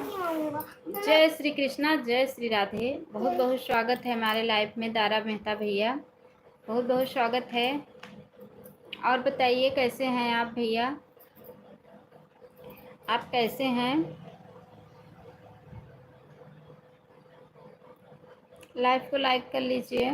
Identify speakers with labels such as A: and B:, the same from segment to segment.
A: जय श्री कृष्णा, जय श्री राधे। बहुत बहुत स्वागत है हमारे लाइव में दारा मेहता भैया, बहुत बहुत स्वागत है। और बताइए कैसे हैं आप भैया, आप कैसे हैं? लाइव को लाइक कर लीजिए।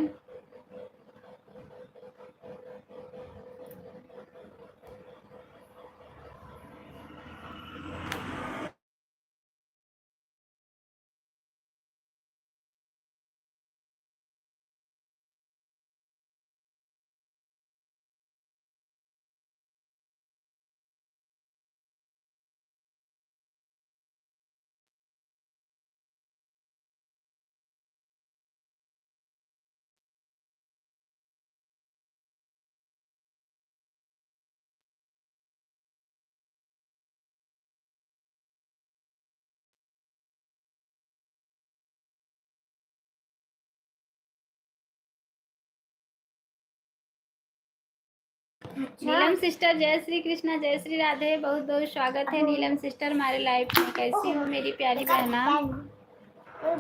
A: नीलम सिस्टर, जय श्री कृष्णा, जय श्री राधे। बहुत बहुत स्वागत है नीलम सिस्टर हमारे लाइव में। कैसी हो मेरी प्यारी बहना,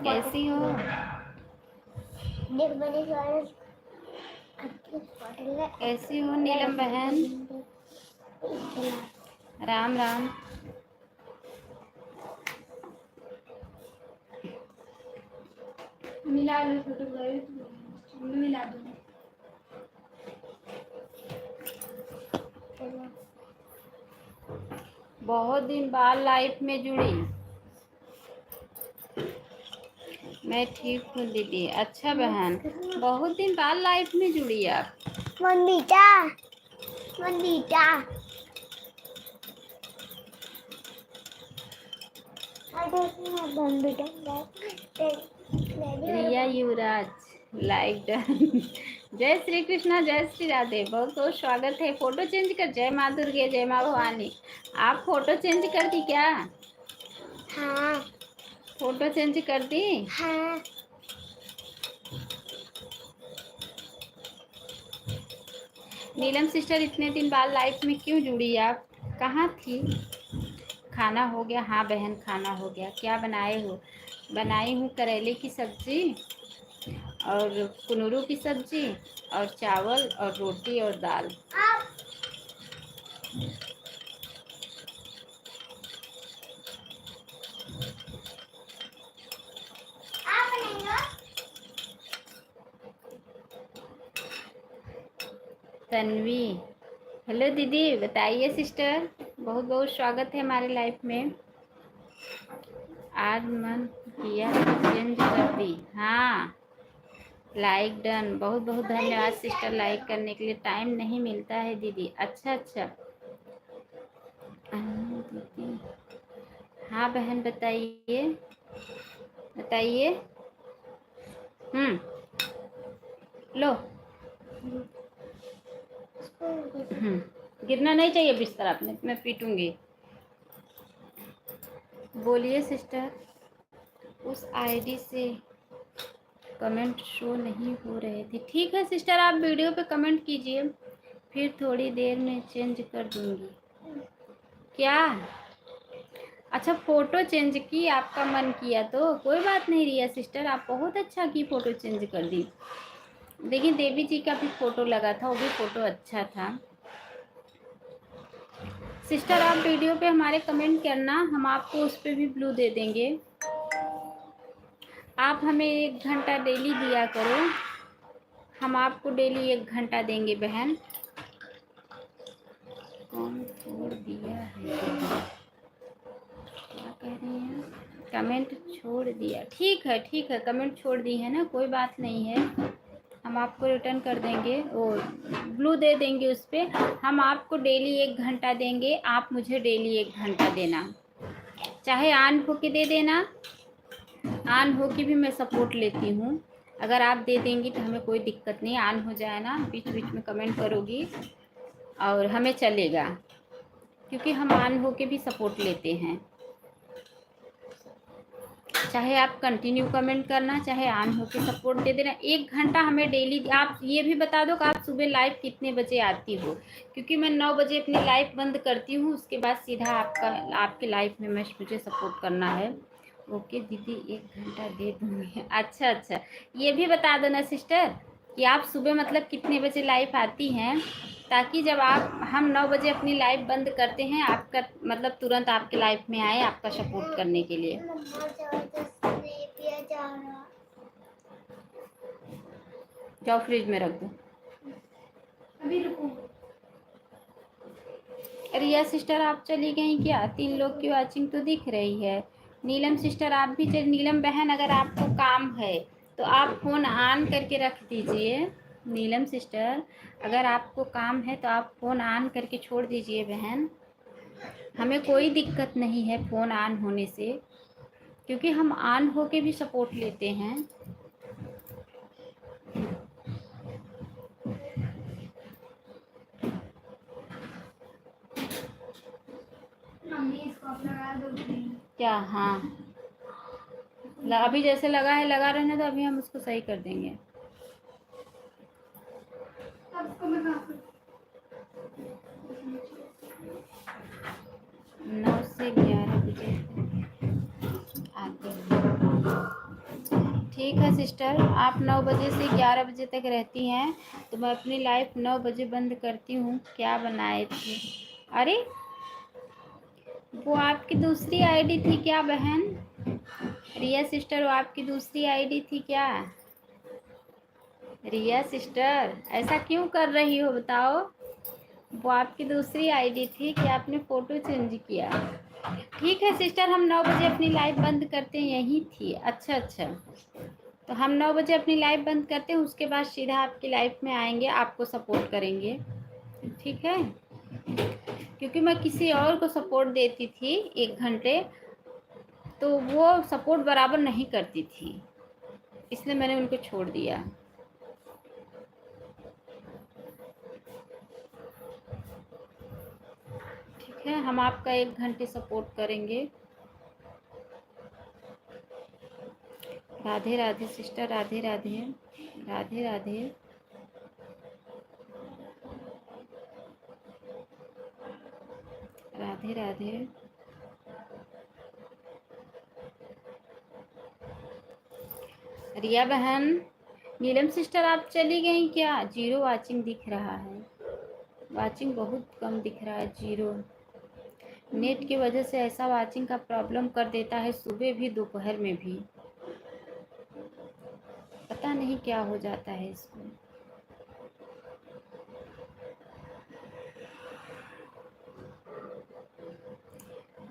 A: कैसी हो? कैसी हो नीलम बहन? राम राम। मिला लो फोटो, मिला दो। बहुत दिन बाद लाइफ में जुड़ी। मैं ठीक हूँ दीदी। अच्छा बहन, बहुत दिन बाद लाइफ में जुड़ी आप।
B: मंदीटा मंदीटा
A: रिया युवराज, लाइक डन। जय श्री कृष्णा, जय श्री राधे। बहुत बहुत स्वागत है। फोटो चेंज कर। जय माँ दुर्गे, जय माँ भवानी। आप फोटो चेंज कर दी क्या?
B: हाँ,
A: फोटो चेंज कर दी?
B: हाँ।
A: नीलम सिस्टर, इतने दिन बाद लाइफ में क्यों जुड़ी आप? कहाँ थी? खाना हो गया? हाँ बहन, खाना हो गया। क्या बनाए हो? बनाई हूँ करेले की सब्जी और कुनूरू की सब्जी और चावल और रोटी और दाल। तन्वी, हेलो दीदी, बताइए सिस्टर। बहुत बहुत स्वागत है हमारे लाइफ में। आज मन किया चेंज कर दी। हाँ, लाइक डन। बहुत बहुत धन्यवाद सिस्टर लाइक करने के लिए। टाइम नहीं मिलता है दीदी। अच्छा अच्छा दीदी। हाँ बहन, बताइए बताइए। लो। गिरना नहीं चाहिए बिस्तर आपने, मैं पीटूंगी। बोलिए सिस्टर। उस आईडी से कमेंट शो नहीं हो रहे थे। ठीक है सिस्टर, आप वीडियो पे कमेंट कीजिए, फिर थोड़ी देर में चेंज कर दूंगी। क्या? अच्छा, फ़ोटो चेंज की, आपका मन किया तो कोई बात नहीं। रिया सिस्टर, आप बहुत अच्छा की फ़ोटो चेंज कर दी। देखिए, देवी जी का भी फ़ोटो लगा था, वो भी फ़ोटो अच्छा था। सिस्टर, आप वीडियो पे हमारे कमेंट करना, हम आपको उस पर भी ब्लू दे देंगे। आप हमें 1 घंटा डेली दिया करो, हम आपको डेली 1 घंटा देंगे बहन। कौन छोड़ दिया है? क्या कह रही हैं? कमेंट छोड़ दिया? ठीक है, कमेंट छोड़ दी है ना, कोई बात नहीं है। हम आपको रिटर्न कर देंगे और ब्लू दे देंगे उस पर। हम आपको डेली 1 घंटा देंगे, आप मुझे डेली 1 घंटा देना। चाहे ऑन होके दे देना, ऑन होके भी मैं सपोर्ट लेती हूँ। अगर आप दे देंगी तो हमें कोई दिक्कत नहीं। ऑन हो जाए ना, बीच बीच में कमेंट करोगी और हमें चलेगा, क्योंकि हम ऑन होके भी सपोर्ट लेते हैं। चाहे आप कंटिन्यू कमेंट करना, चाहे ऑन होके सपोर्ट दे देना। 1 घंटा हमें डेली। आप ये भी बता दो कि आप सुबह लाइव कितने बजे आती हो, क्योंकि मैं 9 बजे अपनी लाइव बंद करती हूँ। उसके बाद सीधा आपके लाइव में मुझे सपोर्ट करना है। ओके दीदी 1 घंटा दे दूँगी। अच्छा अच्छा, ये भी बता दो ना सिस्टर कि आप सुबह मतलब कितने बजे लाइव आती हैं, ताकि जब आप हम 9 बजे अपनी लाइव बंद करते हैं आपका मतलब तुरंत आपके लाइव में आए आपका सपोर्ट करने के लिए।
B: मम्मा जबरदस्ती नहीं पिया जा रहा।
A: जाओ फ्रिज में रख दो।
B: अभी रुको।
A: रिया सिस्टर आप चली गई क्या? 3 लोग की वॉचिंग तो दिख रही है। नीलम सिस्टर आप भी चल। नीलम बहन अगर आपको काम है तो आप फ़ोन ऑन करके रख दीजिए। नीलम सिस्टर अगर आपको काम है तो आप फ़ोन ऑन करके छोड़ दीजिए बहन। हमें कोई दिक्कत नहीं है फ़ोन ऑन होने से, क्योंकि हम ऑन होके भी सपोर्ट लेते हैं।
B: मम्मी इसको आप लगा दो।
A: क्या? हाँ, अभी जैसे लगा है लगा रहने दो, अभी हम उसको सही कर देंगे।
B: अब इसको मैं कहाँ से
A: 9 से 11 बजे आती हूँ। ठीक है सिस्टर, आप 9 बजे से 11 बजे तक रहती हैं तो मैं अपनी लाइफ 9 बजे बंद करती हूँ। क्या बनाए थे? अरे वो आपकी दूसरी आईडी थी क्या बहन? रिया सिस्टर वो आपकी दूसरी आईडी थी क्या? रिया सिस्टर ऐसा क्यों कर रही हो बताओ? वो आपकी दूसरी आईडी थी कि आपने फ़ोटो चेंज किया? ठीक है सिस्टर, हम 9 बजे अपनी लाइव बंद करते हैं। यही थी? अच्छा अच्छा, तो हम 9 बजे अपनी लाइव बंद करते हैं, उसके बाद सीधा आपकी लाइव में आएंगे, आपको सपोर्ट करेंगे। ठीक है, क्योंकि मैं किसी और को सपोर्ट देती थी 1 घंटे तो वो सपोर्ट बराबर नहीं करती थी, इसलिए मैंने उनको छोड़ दिया। ठीक है, हम आपका 1 घंटे सपोर्ट करेंगे। राधे राधे सिस्टर, राधे राधे, राधे राधे। राधे राधे। रिया बहन, नीलम सिस्टर आप चली गई क्या? 0 वाचिंग दिख रहा है, वाचिंग बहुत कम दिख रहा है, 0। नेट की वजह से ऐसा वाचिंग का प्रॉब्लम कर देता है, सुबह भी दोपहर में भी, पता नहीं क्या हो जाता है इसको।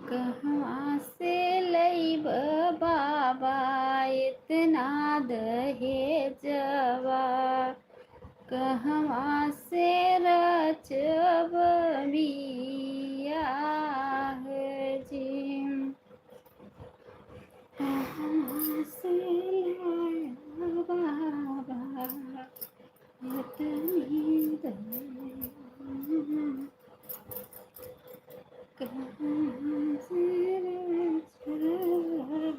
A: कहाँ से लईब बाबा इतना दहेजवा, कहवा से रचब बियाह जी, कहाँ से लायब बाबा इतनी दहेजवा, कहाँ से रचब बियाह।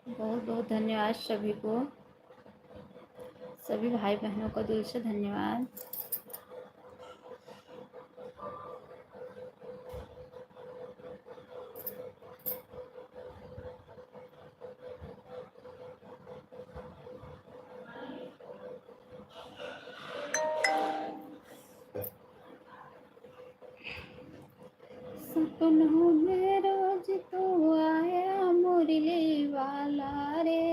A: बहुत बहुत धन्यवाद सभी को, सभी भाई बहनों का दिल से धन्यवाद। सपनों में रोज तो आया मुरली वाला रे,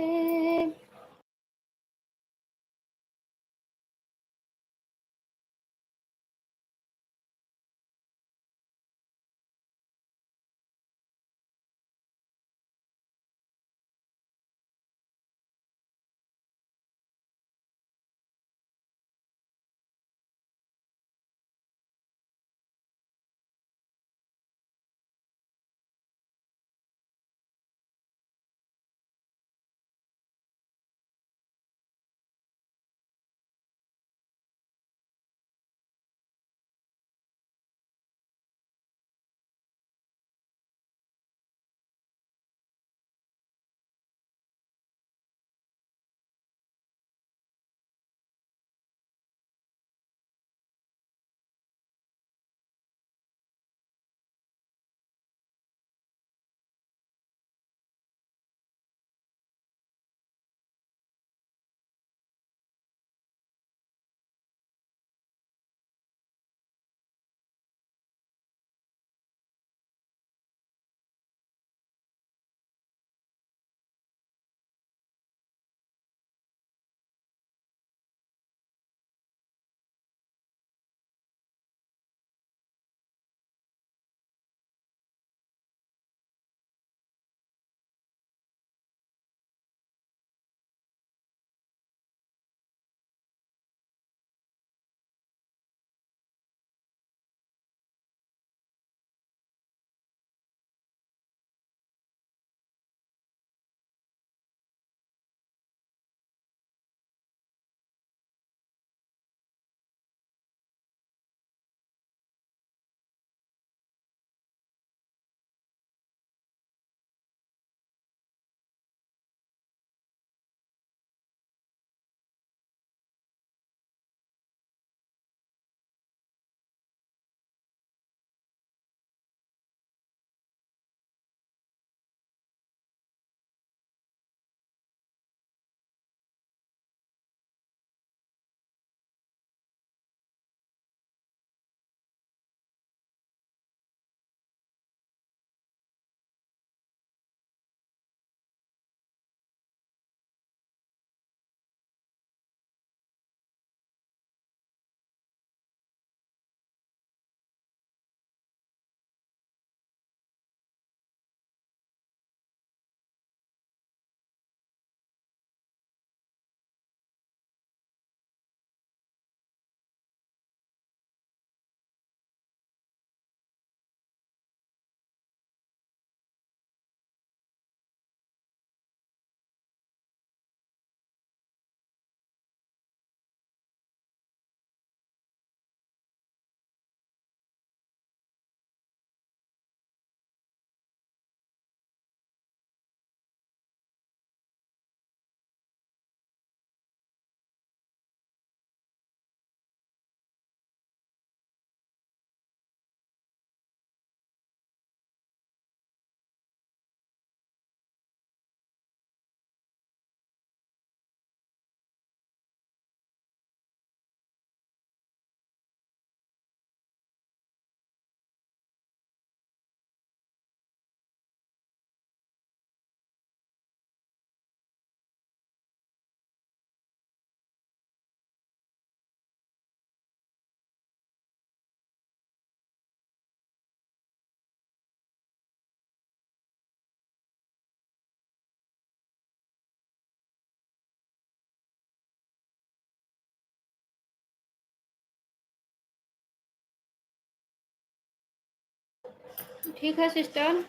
A: ठीक है सिस्टर,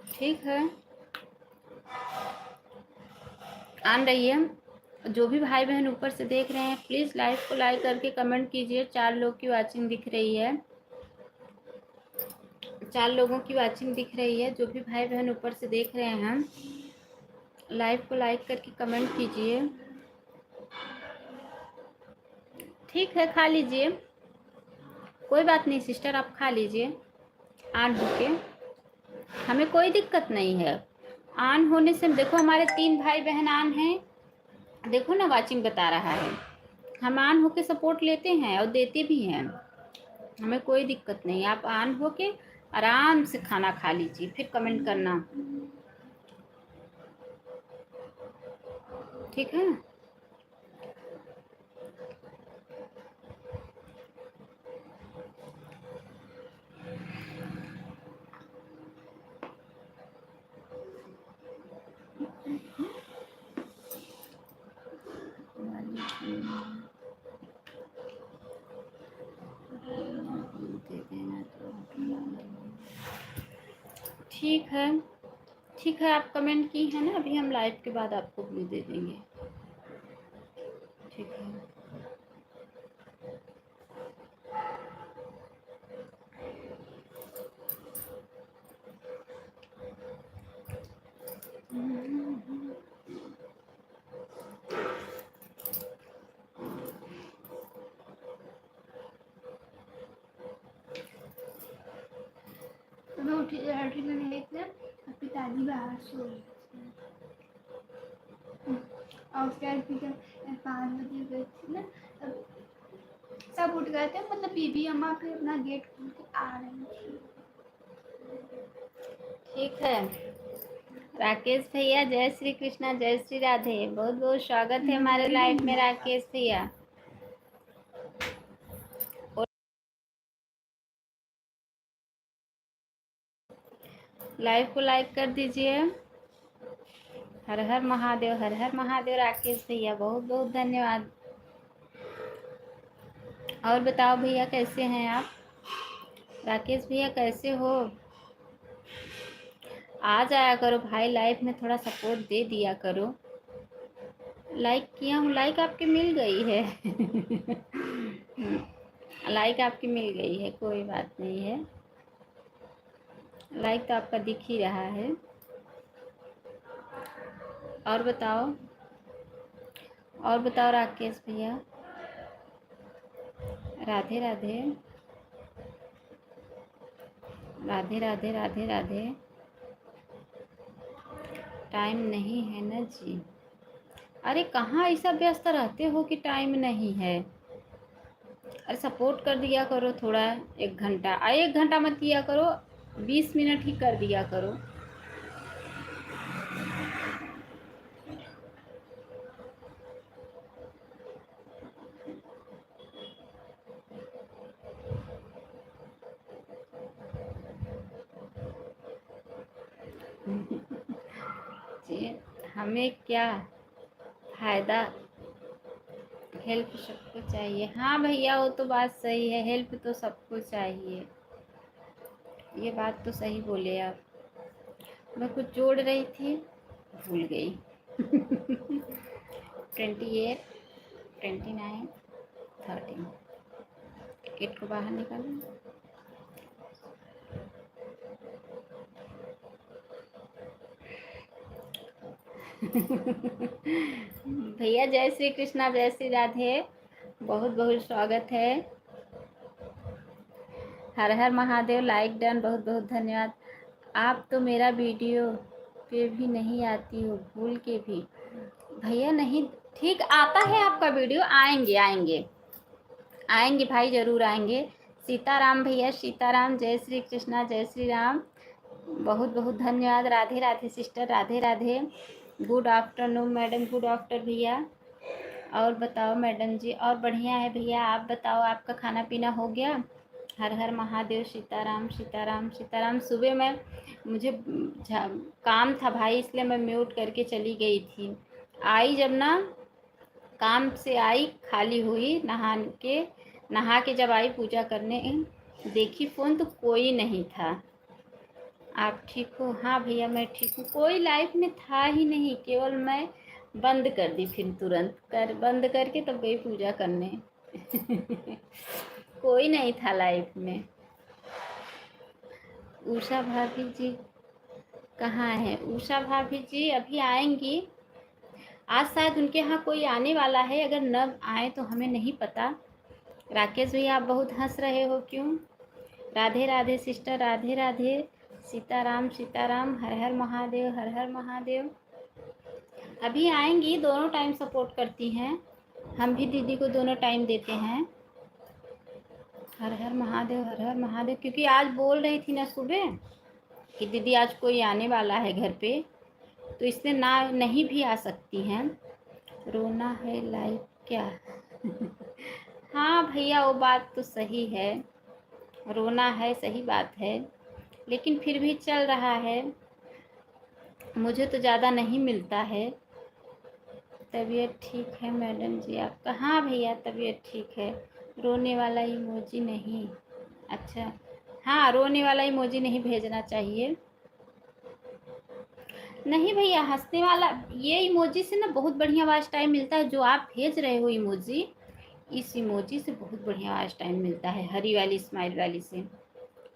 A: ठीक है, आन रहिए। जो भी भाई बहन ऊपर से देख रहे हैं प्लीज़ लाइव को लाइक करके कमेंट कीजिए। 4 लोग की वाचिंग दिख रही है, 4 लोगों की वाचिंग दिख रही है। जो भी भाई बहन ऊपर से देख रहे हैं लाइव को लाइक करके कमेंट कीजिए। ठीक है, खा लीजिए, कोई बात नहीं सिस्टर, आप खा लीजिए ऑन होके, हमें कोई दिक्कत नहीं है। ऑन होने से देखो हमारे 3 भाई बहन ऑन हैं, देखो ना वाचिंग बता रहा है। हम ऑन होके सपोर्ट लेते हैं और देते भी हैं, हमें कोई दिक्कत नहीं। आप ऑन होके आराम से खाना खा लीजिए, फिर कमेंट करना, ठीक है। ठीक है, ठीक है, आप कमेंट की है ना, अभी हम लाइव के बाद आपको ब्लू दे देंगे, ठीक है।
B: मैं उठी नहीं थे, पिताजी बाहर सो रहे थे और उसके बाद फिर जब 5 बजे गए थे ना, तब सब उठ गए थे, मतलब बीबी अम्मा फिर अपना गेट खोल के आ रही थी।
A: ठीक है राकेश भैया, जय श्री कृष्णा, जय श्री राधे, बहुत बहुत स्वागत है हमारे लाइव में राकेश भैया। लाइव को लाइक कर दीजिए। हर हर महादेव, हर हर महादेव राकेश भैया, बहुत बहुत धन्यवाद। और बताओ भैया कैसे हैं आप, राकेश भैया कैसे हो? आ जाया करो भाई लाइव में, थोड़ा सपोर्ट दे दिया करो। लाइक किया हूँ, लाइक आपकी मिल गई है लाइक आपकी मिल गई है, कोई बात नहीं है, लाइक तो आपका दिख ही रहा है। और बताओ, और बताओ राकेश भैया, राधे राधे, राधे राधे, राधे राधे। टाइम नहीं है ना जी? अरे कहाँ ऐसा व्यस्त रहते हो कि टाइम नहीं है? अरे सपोर्ट कर दिया करो थोड़ा, 1 घंटा, 1 घंटा मत किया करो, 20 मिनट ही कर दिया करो। जी हमें क्या फ़ायदा, हेल्प सबको चाहिए। हाँ भैया वो तो बात सही है, हेल्प तो सबको चाहिए, ये बात तो सही बोले आप। मैं कुछ जोड़ रही थी, भूल गई 28, 29, 13, 8 को बाहर निकालो। भैया जय श्री कृष्णा, जय श्री राधे, बहुत बहुत स्वागत है। हर हर महादेव, लाइक डन, बहुत बहुत धन्यवाद। आप तो मेरा वीडियो पे भी नहीं आती हो, भूल के भी। भैया नहीं, ठीक आता है आपका वीडियो, आएंगे आएंगे आएंगे भाई, ज़रूर आएंगे। सीताराम भैया, सीताराम, जय श्री कृष्णा, जय श्री राम, बहुत बहुत धन्यवाद। Radhe Radhe sister, Radhe Radhe, good afternoon madam, good after भैया। और बताओ मैडम जी, और बढ़िया है भैया, आप बताओ आपका खाना पीना हो गया? हर हर महादेव, सीताराम सीताराम सीताराम। सुबह में मुझे काम था भाई, इसलिए मैं म्यूट करके चली गई थी। आई जब ना काम से आई, खाली हुई, नहा के जब आई पूजा करने, देखी फ़ोन तो कोई नहीं था। आप ठीक हो? हाँ भैया मैं ठीक हूँ। कोई लाइफ में था ही नहीं, केवल मैं बंद कर दी, फिर तुरंत बंद करके तब गई पूजा करने। कोई नहीं था लाइफ में। उषा भाभी जी कहाँ है? उषा भाभी जी अभी आएंगी। आज शायद उनके यहाँ कोई आने वाला है, अगर न आए तो हमें नहीं पता। राकेश भैया आप बहुत हंस रहे हो क्यों? राधे राधे सिस्टर, राधे राधे। सीताराम सीताराम, हर हर महादेव, हर हर महादेव। अभी आएंगी, दोनों टाइम सपोर्ट करती हैं। हम भी दीदी को दोनों टाइम देते हैं। हर हर महादेव, हर हर महादेव। क्योंकि आज बोल रही थी ना सुबह कि दीदी आज कोई आने वाला है घर पे, तो इसलिए ना नहीं भी आ सकती हैं। रोना है लाइफ क्या? हाँ भैया वो बात तो सही है, रोना है, सही बात है, लेकिन फिर भी चल रहा है। मुझे तो ज़्यादा नहीं मिलता है। तबीयत ठीक है मैडम जी आपका? हाँ भैया तबीयत ठीक है। रोने वाला इमोजी नहीं? अच्छा, हाँ रोने वाला इमोजी नहीं भेजना चाहिए। नहीं भैया, हंसने वाला ये इमोजी से ना बहुत बढ़िया वॉच टाइम मिलता है। जो आप भेज रहे हो इमोजी, इस इमोजी से बहुत बढ़िया वॉच टाइम मिलता है, हरी वाली स्माइल वाली से।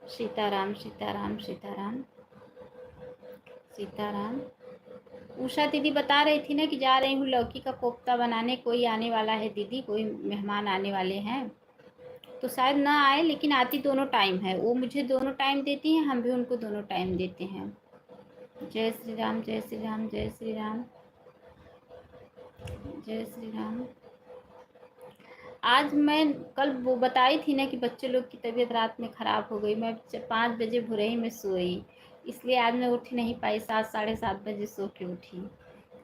A: सीताराम सीताराम सीताराम सीताराम। उषा दीदी बता रही थी ना कि जा रही हूँ लौकी का कोफ्ता बनाने, कोई आने वाला है दीदी, कोई मेहमान आने वाले हैं, तो शायद ना आए, लेकिन आती दोनों टाइम है। वो मुझे दोनों टाइम देती हैं, हम भी उनको दोनों टाइम देते हैं। जय श्री राम, जय श्री राम, जय श्री राम, जय श्री राम। आज मैं कल वो बताई थी ना कि बच्चे लोग की तबीयत रात में ख़राब हो गई। मैं 5 बजे भुरई में सोई, इसलिए आज मैं उठ नहीं पाई। 7 साढ़े 7 बजे सो के उठी।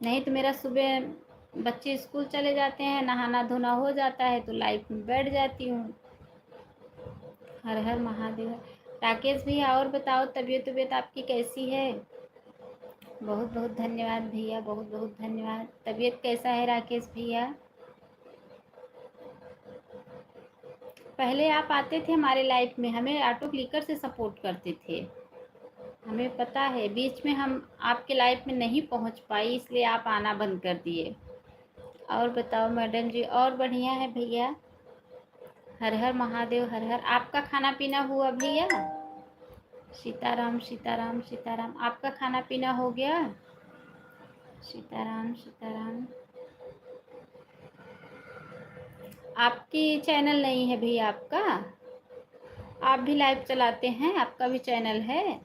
A: नहीं तो मेरा सुबह बच्चे स्कूल चले जाते हैं, नहाना धोना हो जाता है, तो लाइफ में बैठ जाती हूँ। हर हर महादेव। राकेश भैया और बताओ, तबीयत आपकी कैसी है? बहुत बहुत धन्यवाद भैया, बहुत बहुत धन्यवाद। तबीयत कैसा है राकेश भैया? पहले आप आते थे हमारे लाइफ में, हमें ऑटो क्लिकर से सपोर्ट करते थे, हमें पता है। बीच में हम आपके लाइफ में नहीं पहुंच पाई, इसलिए आप आना बंद कर दिए। और बताओ मैडम जी? और बढ़िया है भैया। हर हर महादेव, हर हर। आपका खाना पीना हुआ भैया? सीताराम सीताराम सीताराम। आपका खाना पीना हो गया? सीताराम सीताराम। आपकी चैनल नहीं है भैया आपका? आप भी लाइव चलाते हैं, आपका भी चैनल है?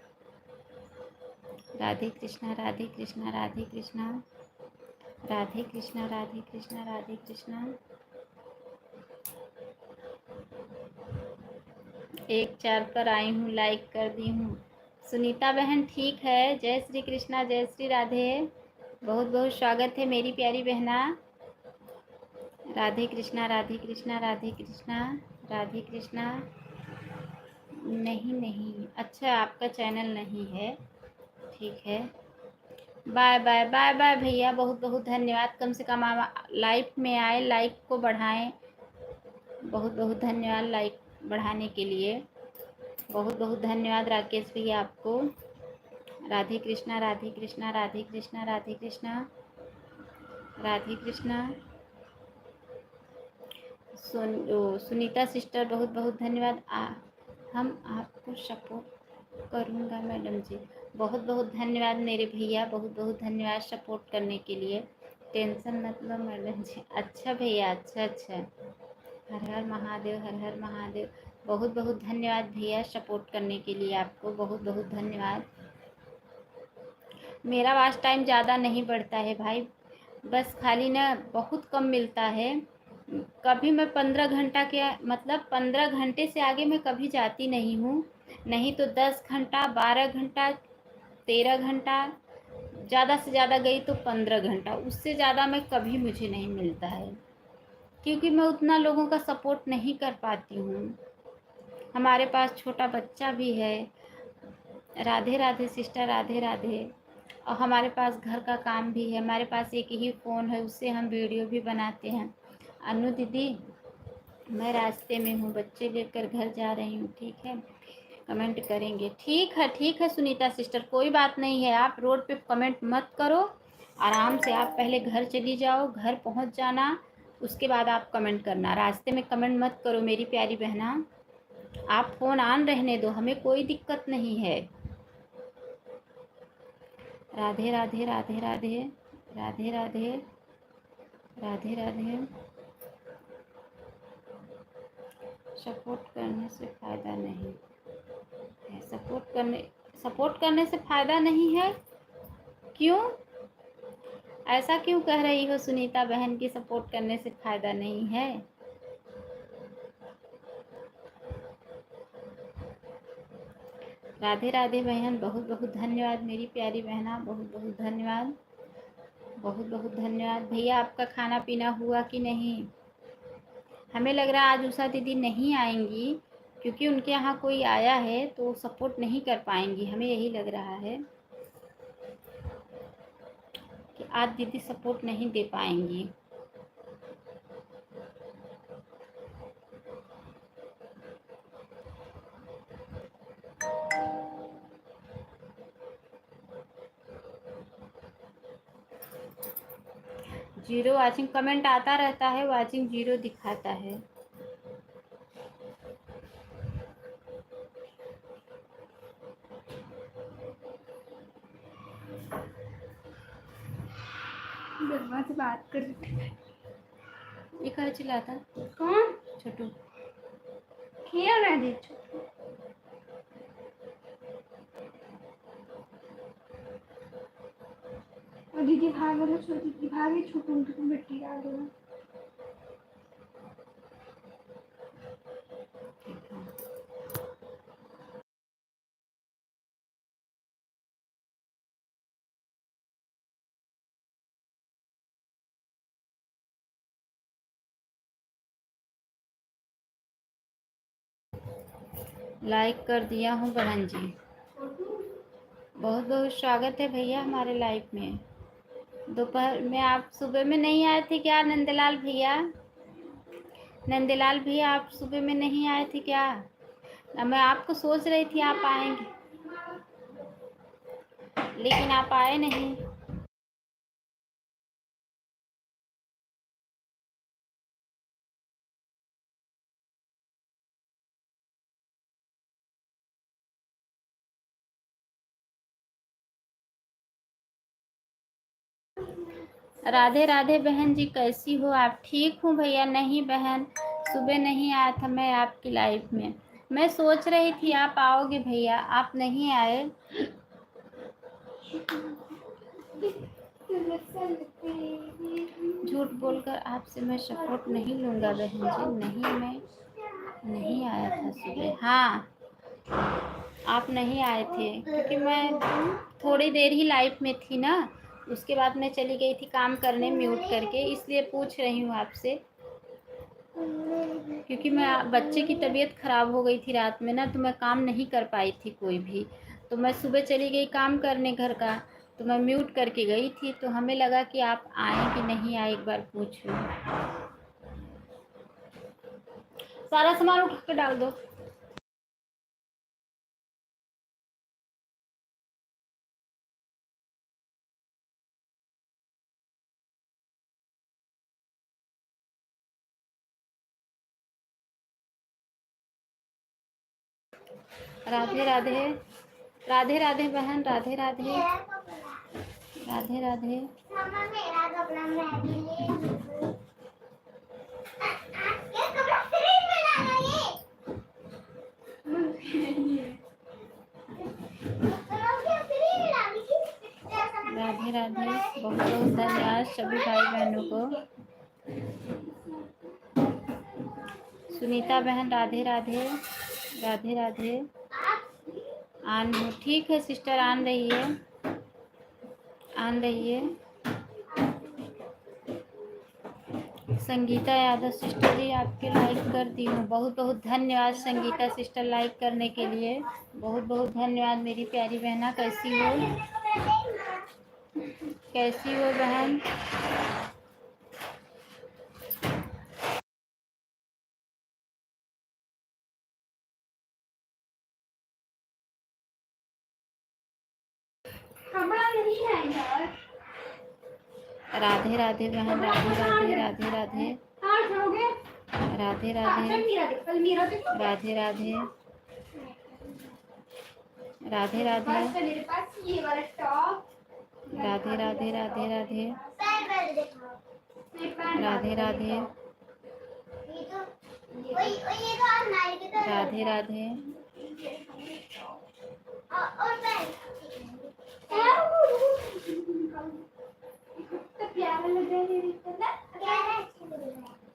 A: राधे कृष्णा, राधे कृष्णा, राधे कृष्णा, राधे कृष्णा, राधे कृष्णा, राधे कृष्णा। 1-4 पर आई हूँ, लाइक कर दी हूँ। सुनीता बहन ठीक है। जय श्री कृष्णा, जय श्री राधे। बहुत बहुत स्वागत है मेरी प्यारी बहना। राधे कृष्णा, राधे कृष्णा, राधे कृष्णा, राधे कृष्णा। नहीं नहीं, अच्छा आपका चैनल नहीं है, ठीक है। बाय बाय बाय बाय भैया, बहुत बहुत धन्यवाद। कम से कम आप लाइफ में आए, लाइक को बढ़ाएं। बहुत बहुत धन्यवाद लाइक बढ़ाने के लिए। बहुत बहुत धन्यवाद राकेश भैया आपको। राधे कृष्णा, राधे कृष्णा, राधे कृष्णा, राधे कृष्णा, राधे कृष्णा। सुनीता सिस्टर बहुत बहुत धन्यवाद। हम आपको सपोर्ट करूँगा मैडम जी। बहुत बहुत धन्यवाद मेरे भैया, बहुत बहुत धन्यवाद सपोर्ट करने के लिए। टेंशन मत लो मैडम जी। अच्छा भैया, अच्छा अच्छा। हर हर महादेव, हर हर महादेव। बहुत बहुत धन्यवाद भैया सपोर्ट करने के लिए, आपको बहुत बहुत धन्यवाद। मेरा वॉच टाइम ज़्यादा नहीं बढ़ता है भाई, बस खाली ना बहुत कम मिलता है। कभी मैं 15 घंटा के मतलब 15 घंटे से आगे मैं कभी जाती नहीं हूँ। नहीं तो 10 घंटा, 12 घंटा, 13 घंटा, ज़्यादा से ज़्यादा गई तो 15 घंटा, उससे ज़्यादा मैं कभी मुझे नहीं मिलता है, क्योंकि मैं उतना लोगों का सपोर्ट नहीं कर पाती हूँ। हमारे पास छोटा बच्चा भी है। राधे राधे सिस्टर, राधे राधे। और हमारे पास घर का काम भी है। हमारे पास एक ही फ़ोन है, उससे हम वीडियो भी बनाते हैं। अनु दीदी मैं रास्ते में हूँ, बच्चे लेकर घर जा रही हूँ। ठीक है, कमेंट करेंगे। ठीक है सुनीता सिस्टर, कोई बात नहीं है। आप रोड पे कमेंट मत करो, आराम से आप पहले घर चली जाओ, घर पहुँच जाना, उसके बाद आप कमेंट करना। रास्ते में कमेंट मत करो मेरी प्यारी बहना। आप फ़ोन ऑन रहने दो, हमें कोई दिक्कत नहीं है। राधे राधे राधे राधे राधे राधे राधे राधे। सपोर्ट करने से फ़ायदा नहीं है। सपोर्ट करने से फ़ायदा नहीं है, क्यों? ऐसा क्यों कह रही हो सुनीता बहन की सपोर्ट करने से फ़ायदा नहीं है? राधे राधे बहन, बहुत बहुत धन्यवाद मेरी प्यारी बहना, बहुत बहुत धन्यवाद, बहुत बहुत धन्यवाद। भैया आपका खाना पीना हुआ कि नहीं? हमें लग रहा है आज उषा दीदी नहीं आएंगी, क्योंकि उनके यहाँ कोई आया है तो सपोर्ट नहीं कर पाएंगी। हमें यही लग रहा है कि आज दीदी सपोर्ट नहीं दे पाएंगी। जीरो वाचिंग कमेंट आता रहता है, वाचिंग जीरो दिखाता है।
B: गरमा से बात कर रही थी।
A: ये कहाँ चिल्लाता?
B: कौन?
A: छोटू।
B: खेल रहे थे छोटू। और दीदी भाग रहे, छोटी दीदी भागी, छोटू उनको मिट्टी डाल दो।
A: लाइक कर दिया हूँ बहन जी, बहुत बहुत स्वागत है भैया हमारे लाइव में। दोपहर में आप सुबह में नहीं आए थे क्या नंदलाल भैया? नंदलाल भैया आप सुबह में नहीं आए थे क्या? मैं आपको सोच रही थी आप आएंगे, लेकिन आप आए नहीं। राधे राधे बहन जी, कैसी हो आप? ठीक हूँ भैया। नहीं बहन, सुबह नहीं आया था मैं आपकी लाइव में। मैं सोच रही थी आप आओगे भैया, आप नहीं आए। झूठ बोलकर आपसे मैं सपोर्ट नहीं लूँगा बहन जी। नहीं, मैं नहीं आया था सुबह। हाँ, आप नहीं आए थे क्योंकि मैं थोड़ी देर ही लाइव में थी ना, उसके बाद मैं चली गई थी काम करने म्यूट करके, इसलिए पूछ रही हूँ आपसे। क्योंकि मैं बच्चे की तबीयत ख़राब हो गई थी रात में ना, तो मैं काम नहीं कर पाई थी कोई भी। तो मैं सुबह चली गई काम करने घर का, तो मैं म्यूट करके गई थी। तो हमें लगा कि आप आए कि नहीं आए, एक बार पूछ लूँ। सारा सामान उठा के डाल दो। राधे राधे राधे राधे बहन, राधे राधे राधे राधे। राधे राधे, बहुत बहुत धन्यवाद सभी भाई बहनों को। सुनीता बहन राधे राधे राधे राधे। आन हो, ठीक है सिस्टर, आन रही है, आन रही है। संगीता यादव सिस्टर जी, आपके लाइक कर दी हूँ, बहुत बहुत धन्यवाद संगीता सिस्टर लाइक करने के लिए, बहुत बहुत धन्यवाद मेरी प्यारी बहना। कैसी हो, कैसी हो बहन? राधे राधे बहन, राधे राधे, राधे राधे, राधे राधे, राधे राधे, राधे राधे,
B: मेरे पास ये वाला टॉप,
A: राधे राधे, राधे राधे, राधे राधे, राधे राधे,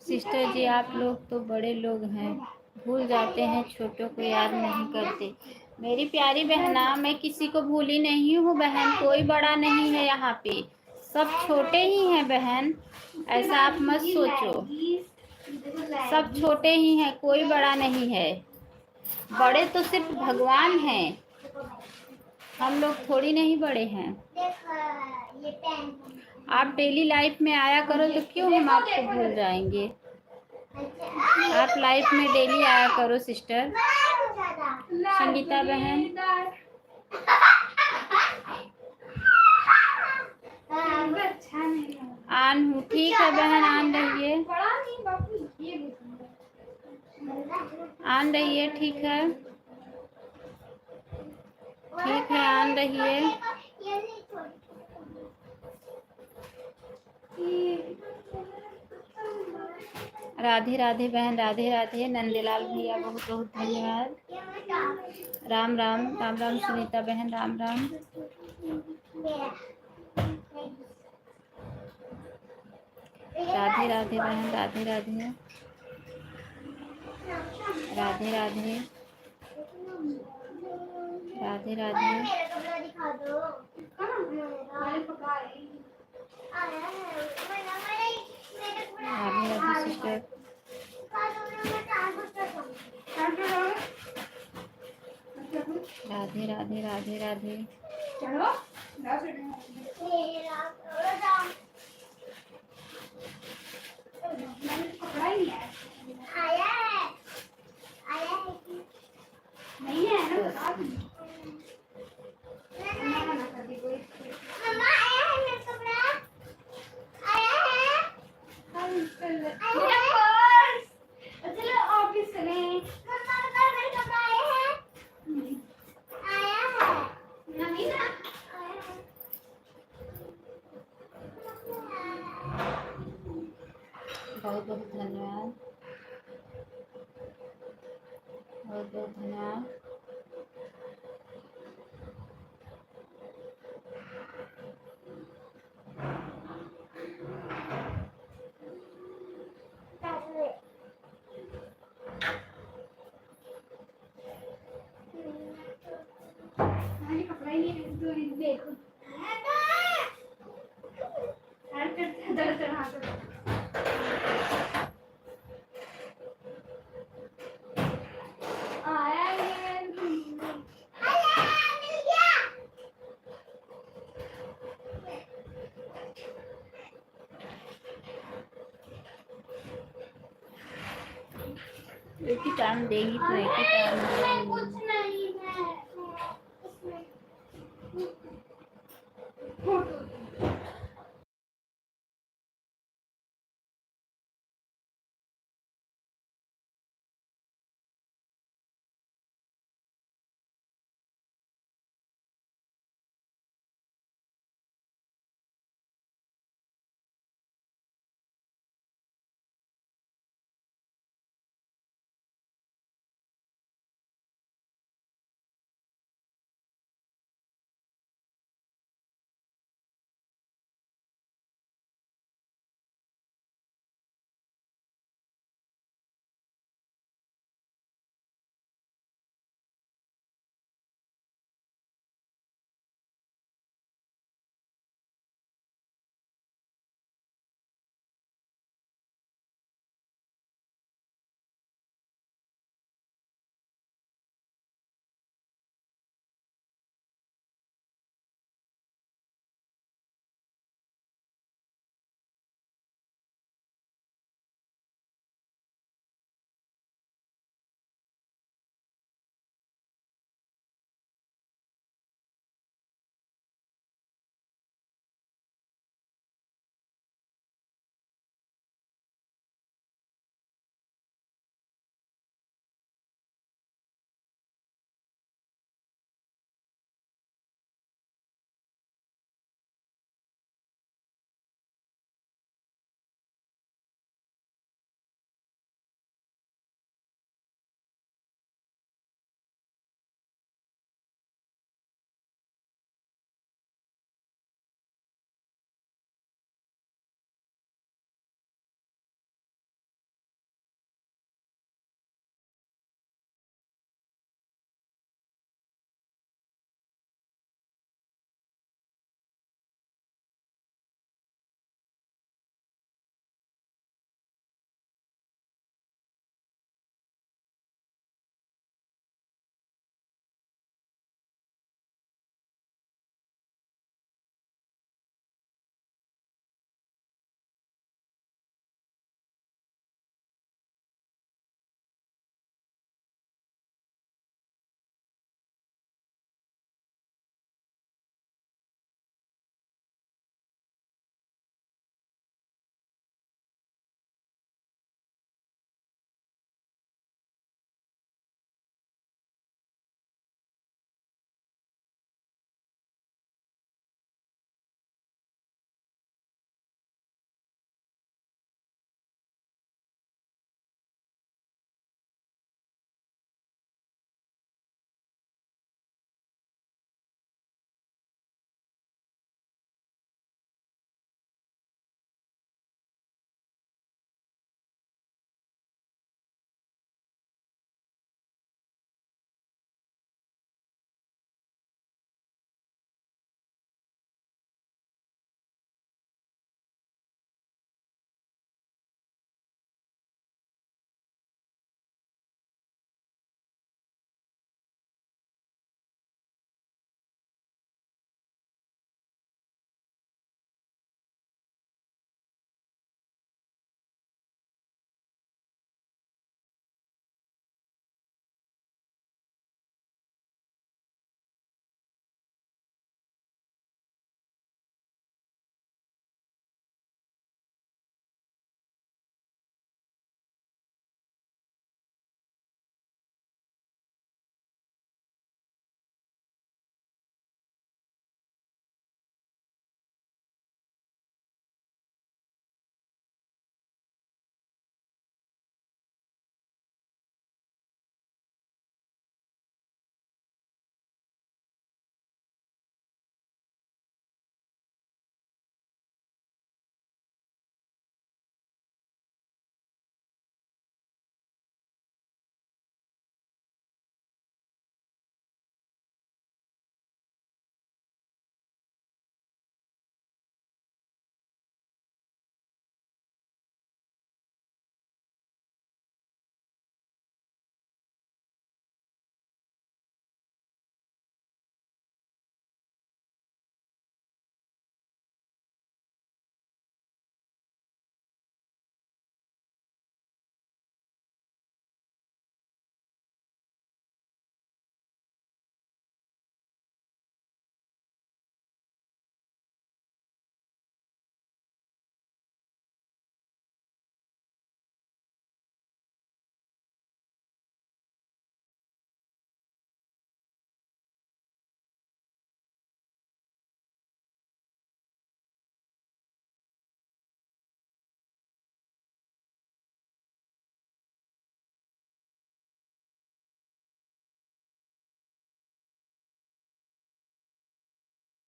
A: सिस्टर जी आप लोग तो बड़े लोग हैं, भूल जाते हैं, छोटों को याद नहीं करते। मेरी प्यारी बहना, मैं किसी को भूली नहीं हूँ बहन, कोई बड़ा नहीं है यहाँ पे, सब छोटे ही हैं बहन, ऐसा आप मत सोचो, सब छोटे ही हैं, कोई बड़ा नहीं है। बड़े तो सिर्फ भगवान हैं, हम लोग थोड़ी नहीं बड़े हैं। आप डेली लाइफ में आया करो तो क्यों हम आपको भूल जाएंगे। आप लाइफ में डेली आया करो सिस्टर। संगीता बहन, आन हूँ, ठीक है बहन, आन रहिए, आन रहिए, ठीक है, ठीक है, आन रहिए। राधे राधे बहन, राधे राधे, नंदलाल भैया बहुत बहुत धन्यवाद। राम राम, राम राम सुनीता बहन, राम राम। राधे राधे बहन, राधे राधे, राधे राधे, राधे राधे, राधे राधे सिस्टर। राधे राधे, राधे राधे,
B: नहीं है ना, बता दूँ। चलो ऑफिस चलें। नहीं ना,
A: बहुत बहुत धन्यवाद, बहुत बहुत धन्यवाद।
B: मुझे कपड़ा ही नहीं है, तो देखो दर्द आया ये
A: एक ही टाइम देगी तो एक ही टाइम देगी।
B: कुछ नहीं है।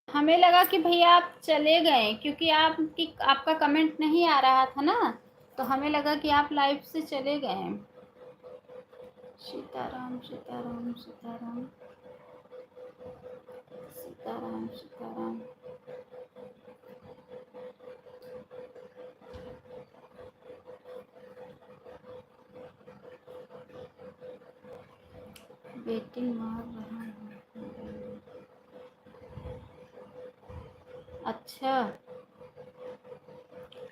A: हमें लगा कि भैया आप चले गए, क्योंकि आपका कमेंट नहीं आ रहा था ना, तो हमें लगा कि आप लाइव से चले गए। सीताराम सीताराम सीताराम सीताराम सीताराम। बेटी मार रहा है। अच्छा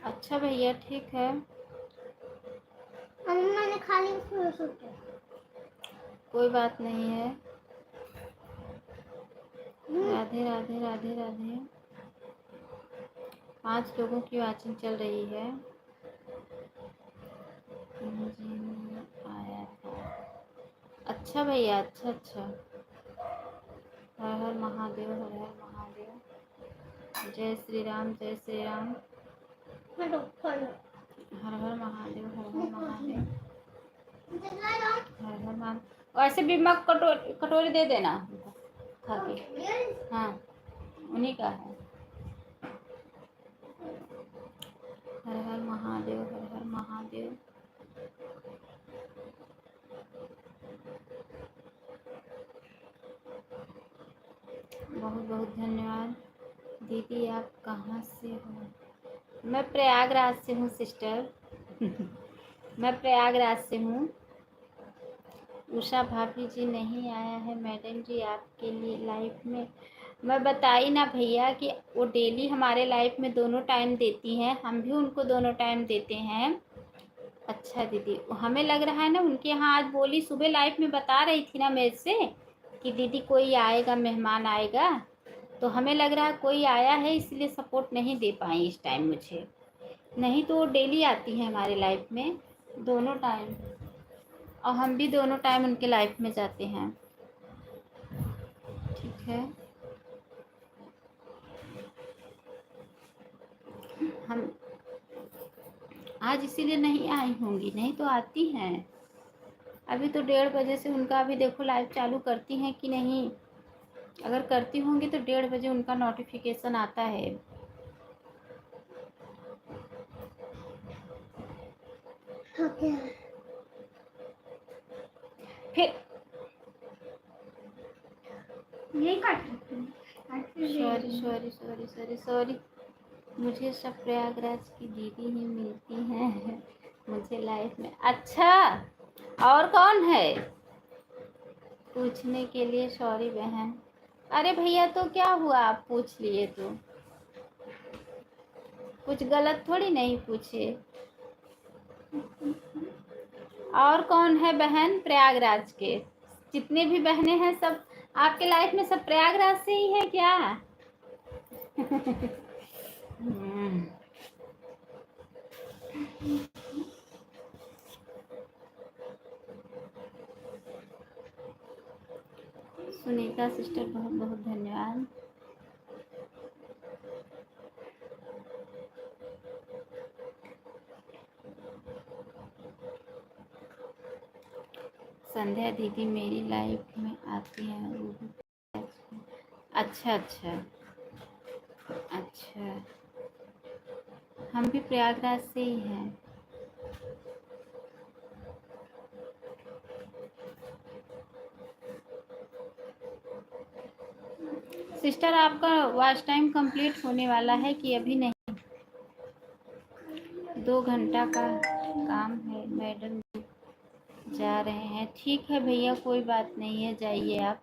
A: अच्छा भैया, ठीक है।
B: मैंने खा लिया,
A: कोई बात नहीं है। राधे राधे राधे राधे। 5 लोगों की वाचिंग चल रही है। आया था। अच्छा भैया, अच्छा अच्छा। हर हर महादेव, हर हर महादेव। जय श्री राम, जय श्री राम। हर हर महादेव, हर हर महादेव, हर हर महादेव। वैसे भी मग कटोरी दे देना खा के। हाँ, उन्हीं का है। हर हर महादेव, हर हर महादेव। बहुत बहुत धन्यवाद। दीदी आप कहाँ से हो? मैं प्रयागराज से हूँ सिस्टर। मैं प्रयागराज से हूँ। उषा भाभी जी नहीं आया है मैडम जी आपके लिए लाइफ में। मैं बताई ना भैया कि वो डेली हमारे लाइफ में दोनों टाइम देती हैं, हम भी उनको दोनों टाइम देते हैं। अच्छा दीदी, हमें लग रहा है ना उनके यहाँ आज बोली, सुबह लाइफ में बता रही थी ना मेरे से कि दीदी कोई आएगा, मेहमान आएगा, तो हमें लग रहा है कोई आया है, इसलिए सपोर्ट नहीं दे पाई इस टाइम मुझे। नहीं तो वो डेली आती है हमारे लाइफ में दोनों टाइम, और हम भी दोनों टाइम उनके लाइफ में जाते हैं। ठीक है, हम आज इसीलिए नहीं आई होंगी, नहीं तो आती हैं। अभी तो 1:30 बजे से उनका, अभी देखो लाइव चालू करती हैं कि नहीं। अगर करती होंगी तो 1:30 बजे उनका नोटिफिकेशन आता है। फिर
B: यही काट
A: sorry sorry sorry sorry sorry. मुझे सब प्रयागराज की दीदी ही मिलती हैं मुझे लाइफ में। अच्छा, और कौन है पूछने के लिए? सॉरी बहन। अरे भैया तो क्या हुआ, आप पूछ लिए तो कुछ गलत थोड़ी नहीं पूछे। और कौन है बहन प्रयागराज के? जितने भी बहनें हैं सब आपके लाइफ में सब प्रयागराज से ही है क्या? सुनीता सिस्टर बहुत बहुत धन्यवाद। संध्या दीदी मेरी लाइफ में आती हैं, वो भी। अच्छा अच्छा अच्छा, हम भी प्रयागराज से ही हैं। सिस्टर आपका वॉच टाइम कंप्लीट होने वाला है कि अभी नहीं? 2 घंटा का काम है, मैडम जा रहे हैं। ठीक है भैया, कोई बात नहीं है, जाइए आप।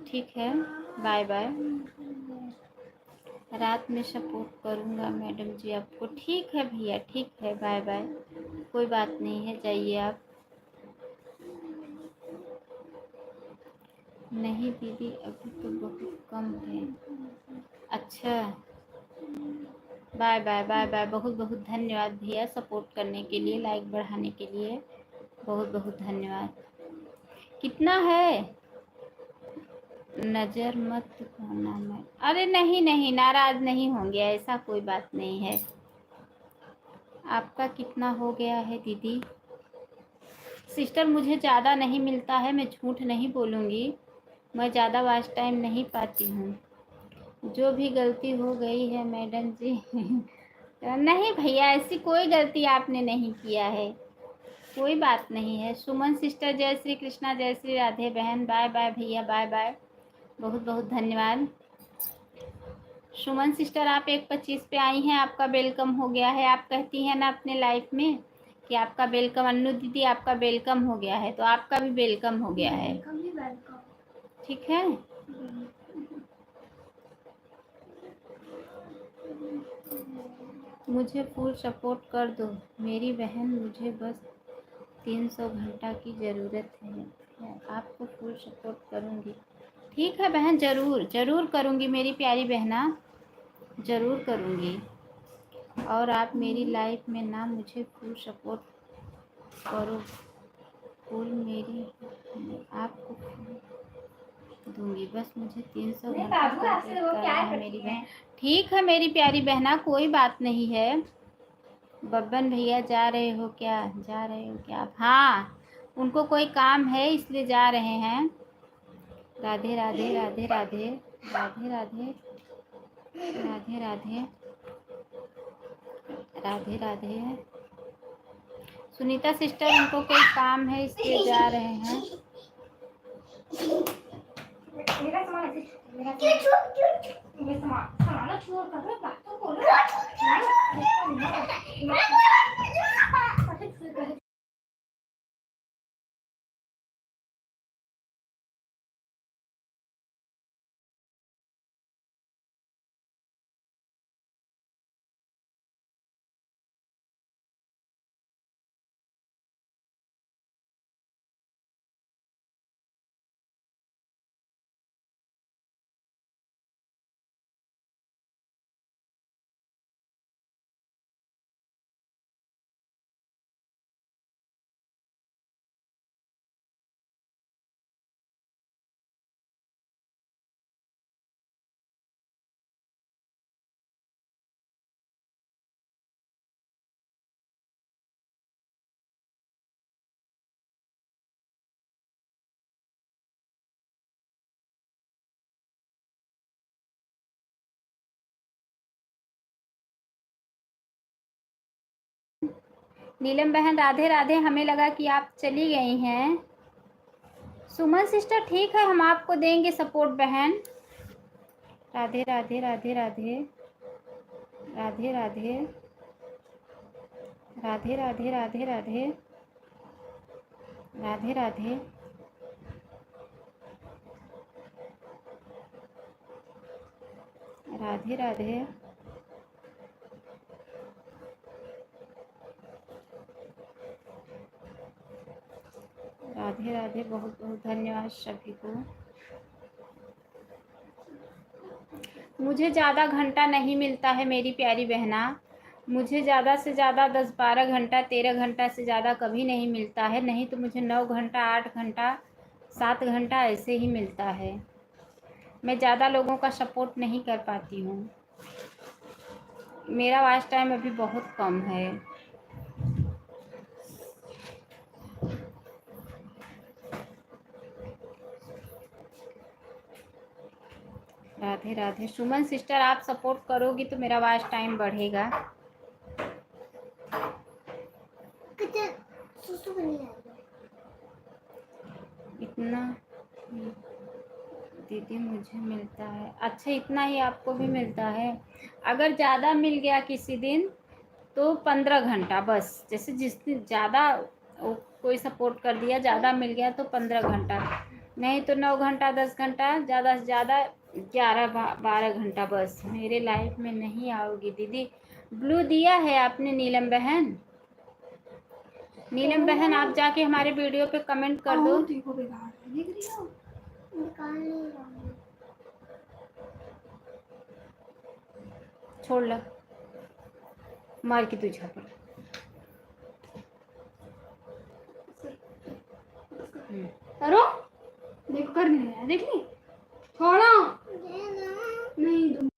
A: ठीक है, बाय बाय। रात में सपोर्ट करूँगा मैडम जी आपको। ठीक है भैया, ठीक है, बाय बाय। कोई बात नहीं है, जाइए आप। नहीं दीदी अभी तो बहुत कम है। अच्छा, बाय बाय बाय बाय। बहुत बहुत धन्यवाद भैया सपोर्ट करने के लिए, लाइक बढ़ाने के लिए बहुत बहुत धन्यवाद। कितना है? नज़र मत होना मैं। अरे नहीं नहीं, नाराज़ नहीं होंगे, ऐसा कोई बात नहीं है। आपका कितना हो गया है दीदी? सिस्टर मुझे ज़्यादा नहीं मिलता है, मैं झूठ नहीं बोलूँगी, मैं ज़्यादा वॉच टाइम नहीं पाती हूँ। जो भी गलती हो गई है मैडम जी नहीं भैया, ऐसी कोई गलती आपने नहीं किया है, कोई बात नहीं है। सुमन सिस्टर, जय श्री कृष्णा, जय श्री राधे बहन, बाय बाय भैया, बाय बाय, बहुत बहुत धन्यवाद। सुमन सिस्टर, आप 1:25 पे आई हैं, आपका वेलकम हो गया है। आप कहती हैं ना अपने लाइफ में कि आपका वेलकम, अन्नू दीदी आपका वेलकम हो गया है, तो आपका भी वेलकम हो गया है, ठीक है। मुझे फुल सपोर्ट कर दो मेरी बहन, मुझे बस 300 घंटा की ज़रूरत है, मैं आपको फुल सपोर्ट करूँगी। ठीक है बहन, ज़रूर ज़रूर करूँगी मेरी प्यारी बहना, ज़रूर करूँगी। और आप मेरी लाइफ में ना मुझे फुल सपोर्ट करो, फुल मेरी आपको दूंगी, बस मुझे 300 घंटा कंप्लीट करना है मेरी बहन। ठीक है मेरी प्यारी बहना, कोई बात नहीं है। बब्बन भैया जा रहे हो क्या, जा रहे हो क्या आप? हाँ, उनको कोई काम है इसलिए जा रहे हैं। राधे राधे राधे राधे राधे राधे राधे राधे राधे राधे। सुनीता सिस्टर, उनको कोई काम है इसलिए जा रहे हैं। मेरा सामान मेरा सामान छोड़ कर बात तो बोलो। नीलम बहन राधे राधे, हमें लगा कि आप चली गई हैं। सुमन सिस्टर ठीक है, हम आपको देंगे सपोर्ट बहन। राधे राधे राधे राधे राधे राधे राधे राधे राधे राधे राधे राधे। राधे राधे राधे राधे, बहुत बहुत धन्यवाद सभी को। मुझे ज़्यादा घंटा नहीं मिलता है मेरी प्यारी बहना, मुझे ज़्यादा से ज़्यादा 10-12 घंटा, 13 घंटा से ज़्यादा कभी नहीं मिलता है। नहीं तो मुझे 9 घंटा, 8 घंटा, 7 घंटा ऐसे ही मिलता है। मैं ज़्यादा लोगों का सपोर्ट नहीं कर पाती हूँ, मेरा वॉच टाइम अभी बहुत कम है। राधे राधे। सुमन सिस्टर, आप सपोर्ट करोगी तो मेरा वॉच टाइम बढ़ेगा। इतना दीदी मुझे मिलता है, अच्छा इतना ही आपको भी मिलता है। अगर ज़्यादा मिल गया किसी दिन तो 15 घंटा बस, जैसे जिस दिन ज़्यादा कोई सपोर्ट कर दिया, ज़्यादा मिल गया तो 15 घंटा, नहीं तो 9 घंटा, 10 घंटा, ज़्यादा से ज़्यादा 11-12 घंटा बस। मेरे लाइफ में नहीं आओगी दीदी। ब्लू दिया है आपने नीलम बहन? नीलम बहन आप जाके हमारे वीडियो पे कमेंट कर दो। छोड़ लो, मार के तुझा पर।
B: करो, देखो कर नहीं रहा, देख ली, छोड़ो नहीं।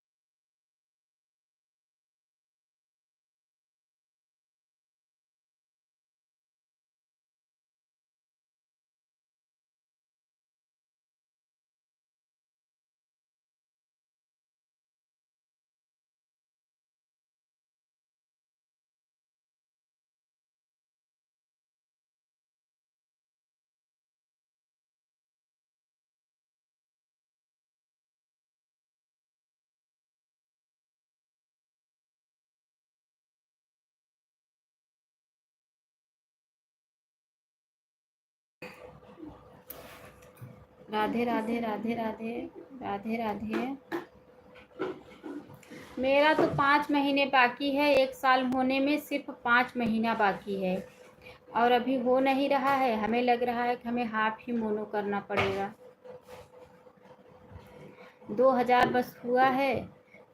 A: राधे राधे राधे राधे राधे राधे। मेरा तो 5 महीने बाकी है, 1 साल होने में सिर्फ 5 महीना बाकी है और अभी हो नहीं रहा है। हमें लग रहा है कि हमें हाफ ही मोनो करना पड़ेगा। 2000 बस हुआ है,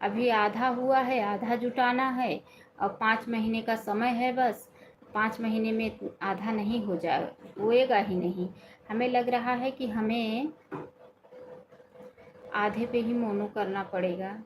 A: अभी आधा हुआ है, आधा जुटाना है और 5 महीने का समय है बस। 5 महीने में आधा नहीं हो जाए, होएगा ही नहीं। हमें लग रहा है कि हमें आधे पे ही मोनो करना पड़ेगा।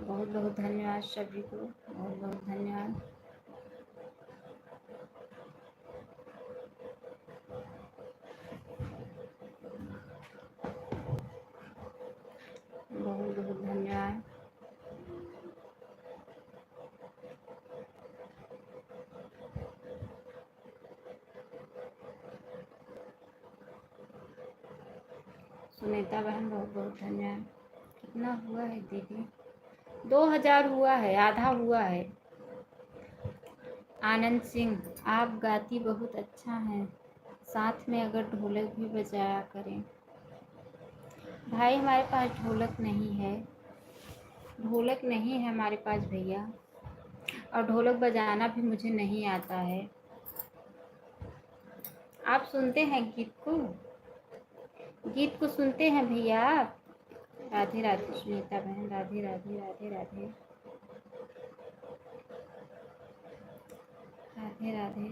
A: बहुत बहुत धन्यवाद सभी को, बहुत बहुत धन्यवाद। बहुत बहुत धन्यवाद। सुनीता बहन बहुत बहुत धन्यवाद। कितना हुआ है दीदी? 2000 हुआ है, आधा हुआ है। आनंद सिंह, आप गाती बहुत अच्छा है, साथ में अगर ढोलक भी बजाया करें। भाई हमारे पास ढोलक नहीं है, ढोलक नहीं है हमारे पास भैया, और ढोलक बजाना भी मुझे नहीं आता है। आप सुनते हैं गीत को? गीत को सुनते हैं भैया आप? राधे राधे सुनीता बहन, राधे राधे राधे राधे राधे राधे।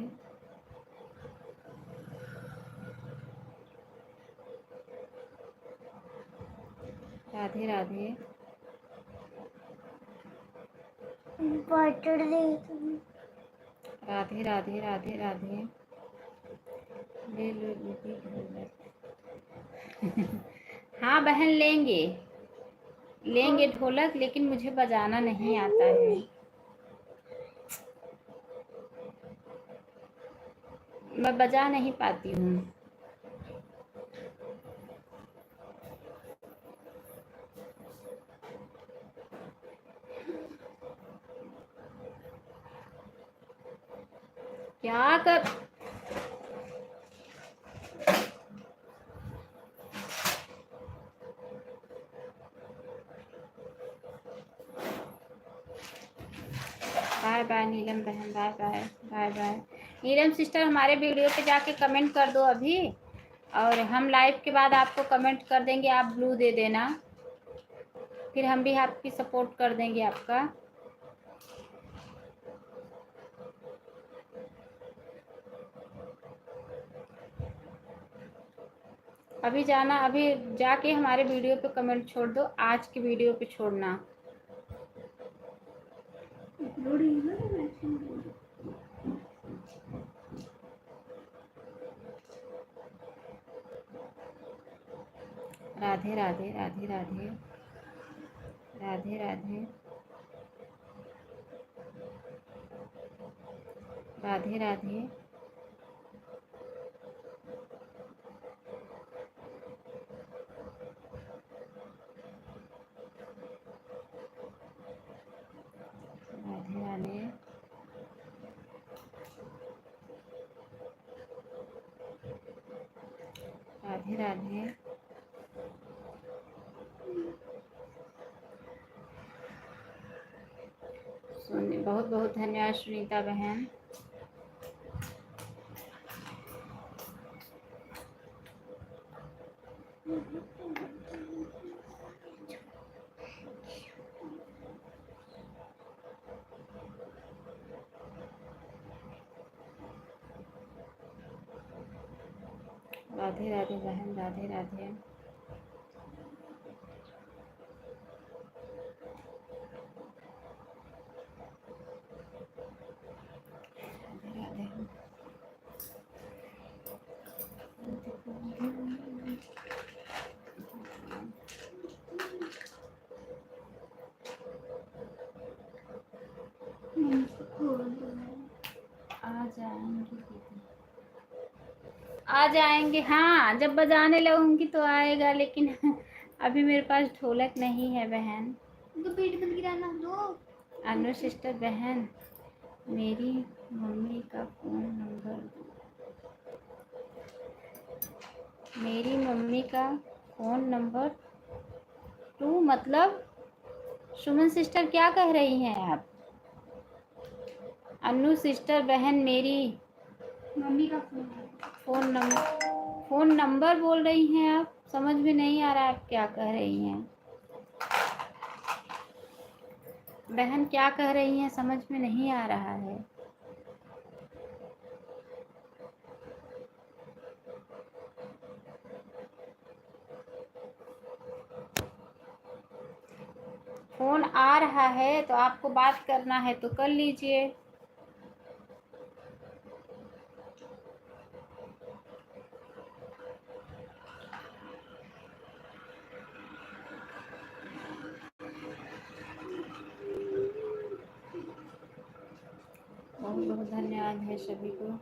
A: राधे राधे राधे राधे राधे राधे। ले लो दीदी ढोलक। हाँ बहन, लेंगे लेंगे ढोलक, लेकिन मुझे बजाना नहीं आता है। मैं बजा नहीं पाती हूँ। क्या कर बाय बाय नीलम बहन, बाय बाय बाय बाय। नीलम सिस्टर, हमारे वीडियो पे जाके कमेंट कर दो अभी, और हम लाइव के बाद आपको कमेंट कर देंगे, आप ब्लू दे देना, फिर हम भी आपकी सपोर्ट कर देंगे आपका। अभी जाना, अभी जाके हमारे वीडियो पे कमेंट छोड़ दो, आज की वीडियो पे छोड़ना। राधे राधे राधे राधे राधे राधे राधे राधे। राधे राधे राधे राधे। बहुत बहुत धन्यवाद सुनीता बहन। राधे राधे बहन, राधे राधे। आ जाएंगे दीदी, आ जाएंगे। हाँ, जब बजाने लगूंगी तो आएगा, लेकिन अभी मेरे पास ढोलक नहीं है बहन।
B: तो पेट मत गिराना दो।
A: अनु सिस्टर बहन, मेरी मम्मी का फ़ोन नंबर दो। मेरी मम्मी का फ़ोन नंबर 2 मतलब सुमन सिस्टर क्या कह रही हैं आप? अनु सिस्टर बहन, मेरी
B: मम्मी का
A: फ़ोन नंबर बोल रही हैं आप? समझ में नहीं आ रहा आप क्या कह रही हैं बहन, क्या कह रही हैं समझ में नहीं आ रहा है। फ़ोन आ रहा है तो आपको बात करना है तो कर लीजिए। बहुत बहुत धन्यवाद है सभी को।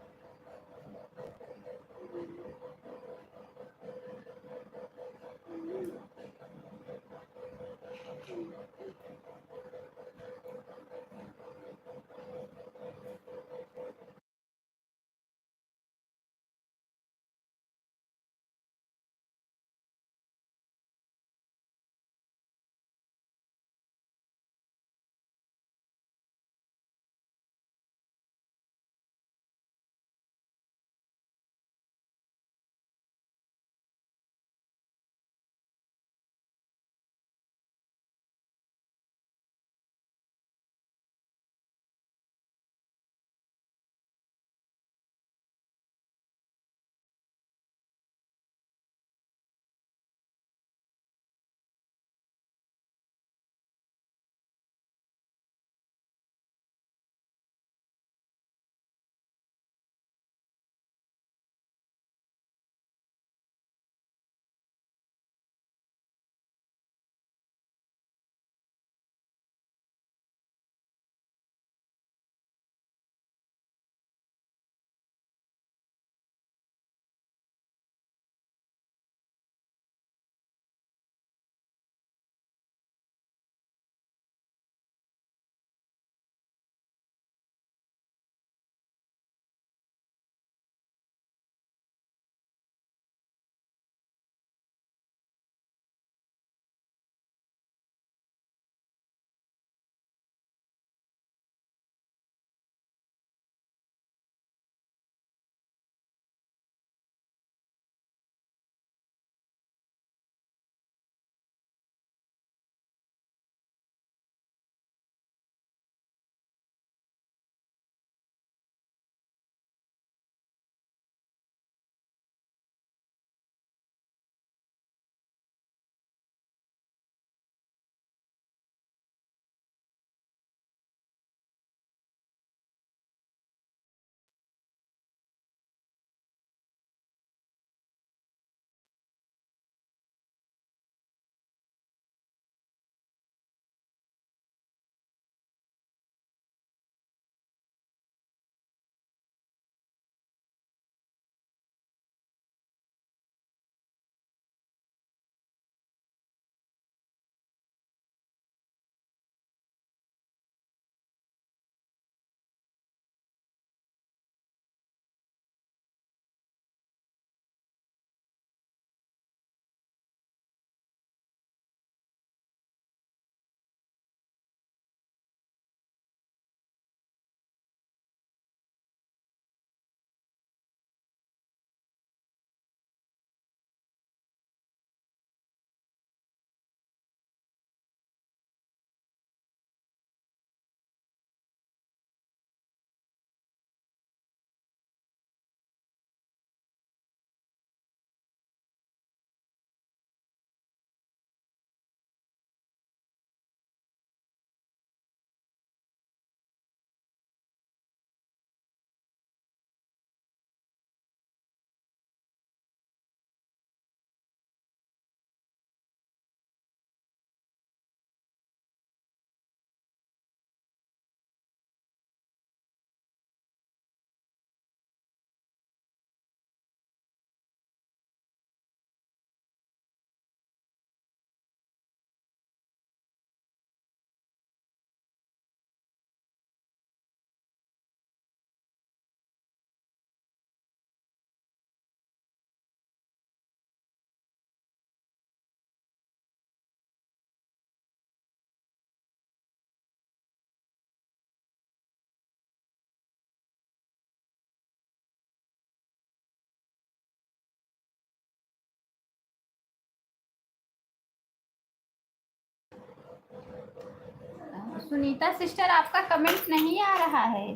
A: सुनीता सिस्टर आपका कमेंट नहीं आ रहा है।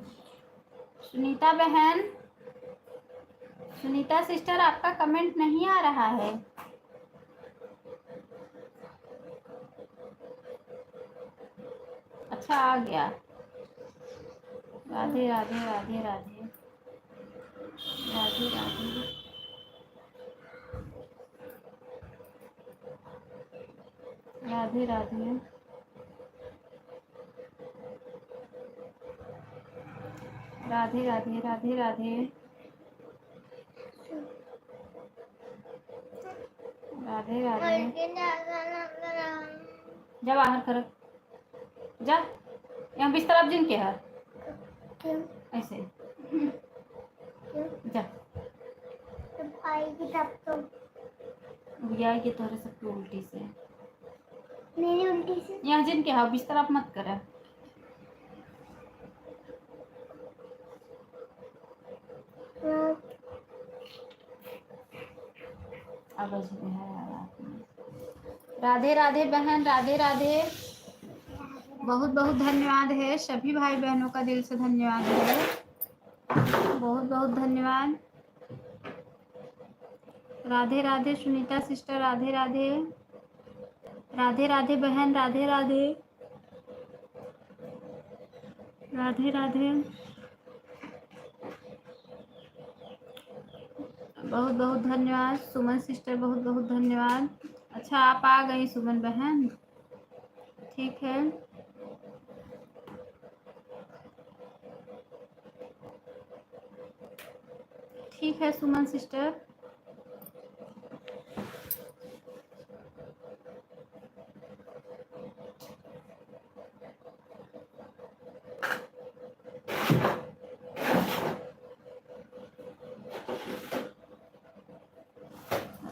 A: सुनीता बहन, सुनीता सिस्टर आपका कमेंट नहीं आ रहा है। अच्छा आ गया। राधे राधे राधे राधे राधे राधे राधे राधे राधे राधे राधे राधे राधे राधे। जा बाहर कर, जा। यहाँ बिस्तर अब जिनके है ऐसे जा।
B: आएगी तब तो
A: आएगी तोरे सबकी उल्टी से।
B: मेरी उल्टी से
A: यहाँ जिनके है बिस्तर आप मत कर। आवाज है राधे राधे बहन, राधे राधे। बहुत बहुत धन्यवाद है सभी भाई बहनों का, दिल से धन्यवाद है, बहुत बहुत धन्यवाद। राधे राधे सुनीता सिस्टर, राधे राधे राधे राधे बहन, राधे राधे राधे राधे। बहुत बहुत धन्यवाद सुमन सिस्टर, बहुत बहुत धन्यवाद। अच्छा आप आ गई सुमन बहन, ठीक है। ठीक है सुमन सिस्टर।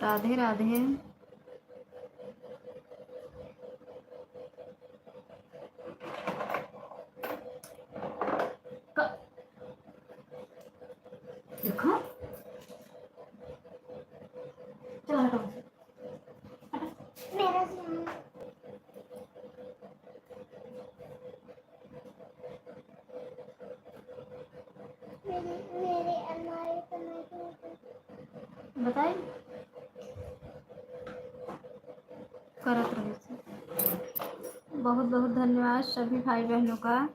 A: राधे राधे। देखो चलो हटो
B: मेरा मेरे अलमारी
A: बताइए करत रहे से। बहुत बहुत धन्यवाद सभी भाई बहनों का।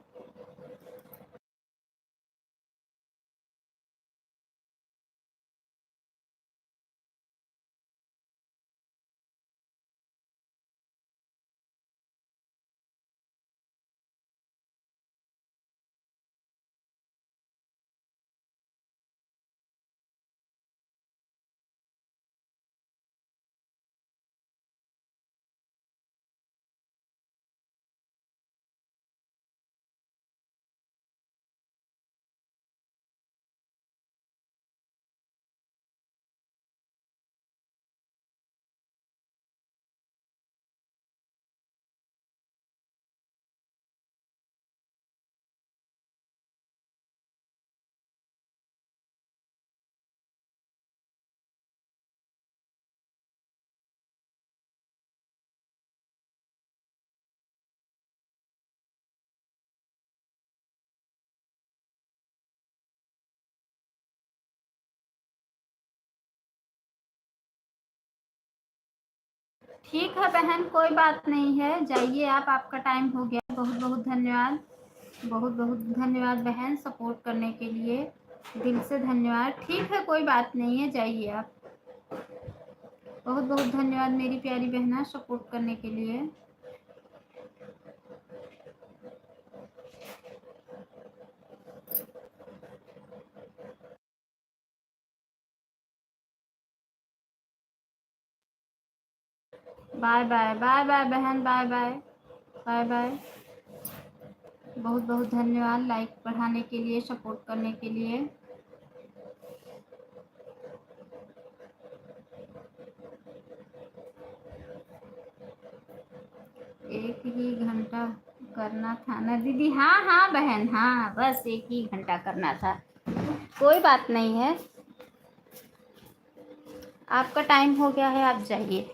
A: ठीक है बहन, कोई बात नहीं है, जाइए आप, आपका टाइम हो गया। बहुत बहुत धन्यवाद, बहुत बहुत धन्यवाद बहन सपोर्ट करने के लिए, दिल से धन्यवाद। ठीक है कोई बात नहीं है, जाइए आप। बहुत बहुत धन्यवाद मेरी प्यारी बहना सपोर्ट करने के लिए। बाय बाय बाय बाय बहन, बाय बाय बाय बाय। बहुत बहुत धन्यवाद लाइक बढ़ाने के लिए, सपोर्ट करने के लिए। एक ही घंटा करना था ना दीदी? हाँ हाँ बहन, हाँ बस एक ही घंटा करना था, कोई बात नहीं है। आपका टाइम हो गया है, आप जाइए।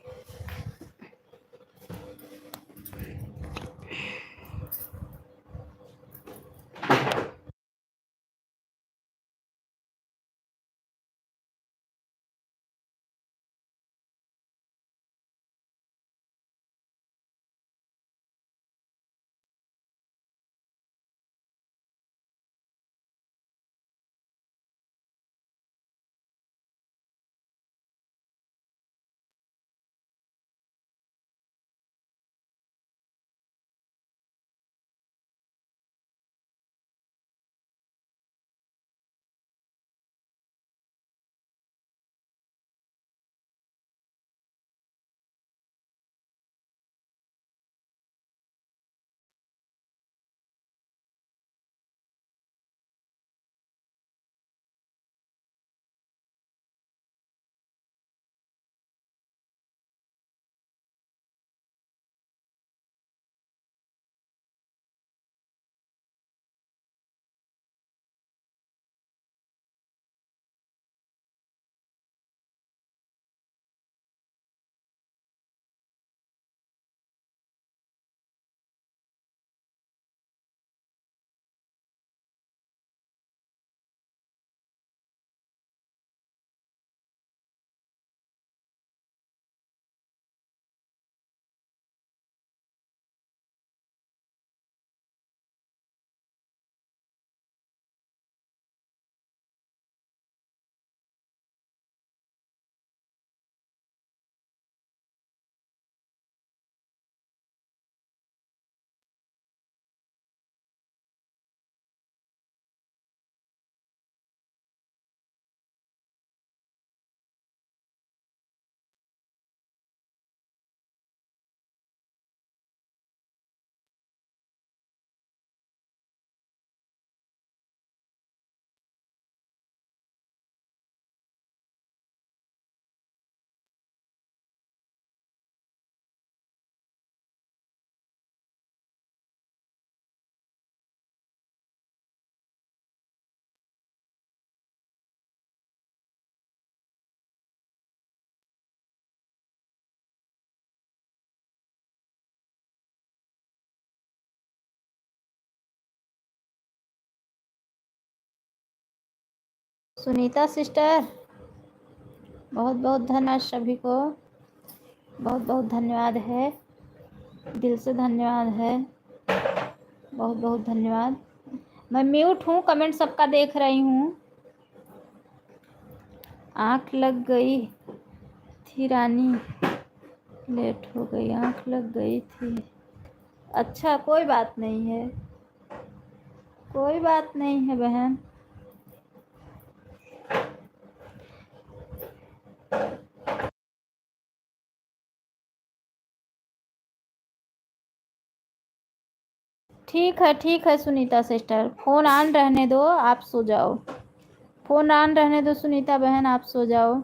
A: सुनीता सिस्टर, बहुत बहुत धन्यवाद सभी को, बहुत बहुत धन्यवाद है, दिल से धन्यवाद है, बहुत बहुत धन्यवाद। मैं म्यूट हूँ, कमेंट सबका देख रही हूँ। आँख लग गई थी रानी, लेट हो गई, आँख लग गई थी। अच्छा, कोई बात नहीं है, कोई बात नहीं है बहन। ठीक है सुनीता सिस्टर, फ़ोन ऑन रहने दो, आप सो जाओ। फ़ोन ऑन रहने दो सुनीता बहन, आप सो जाओ।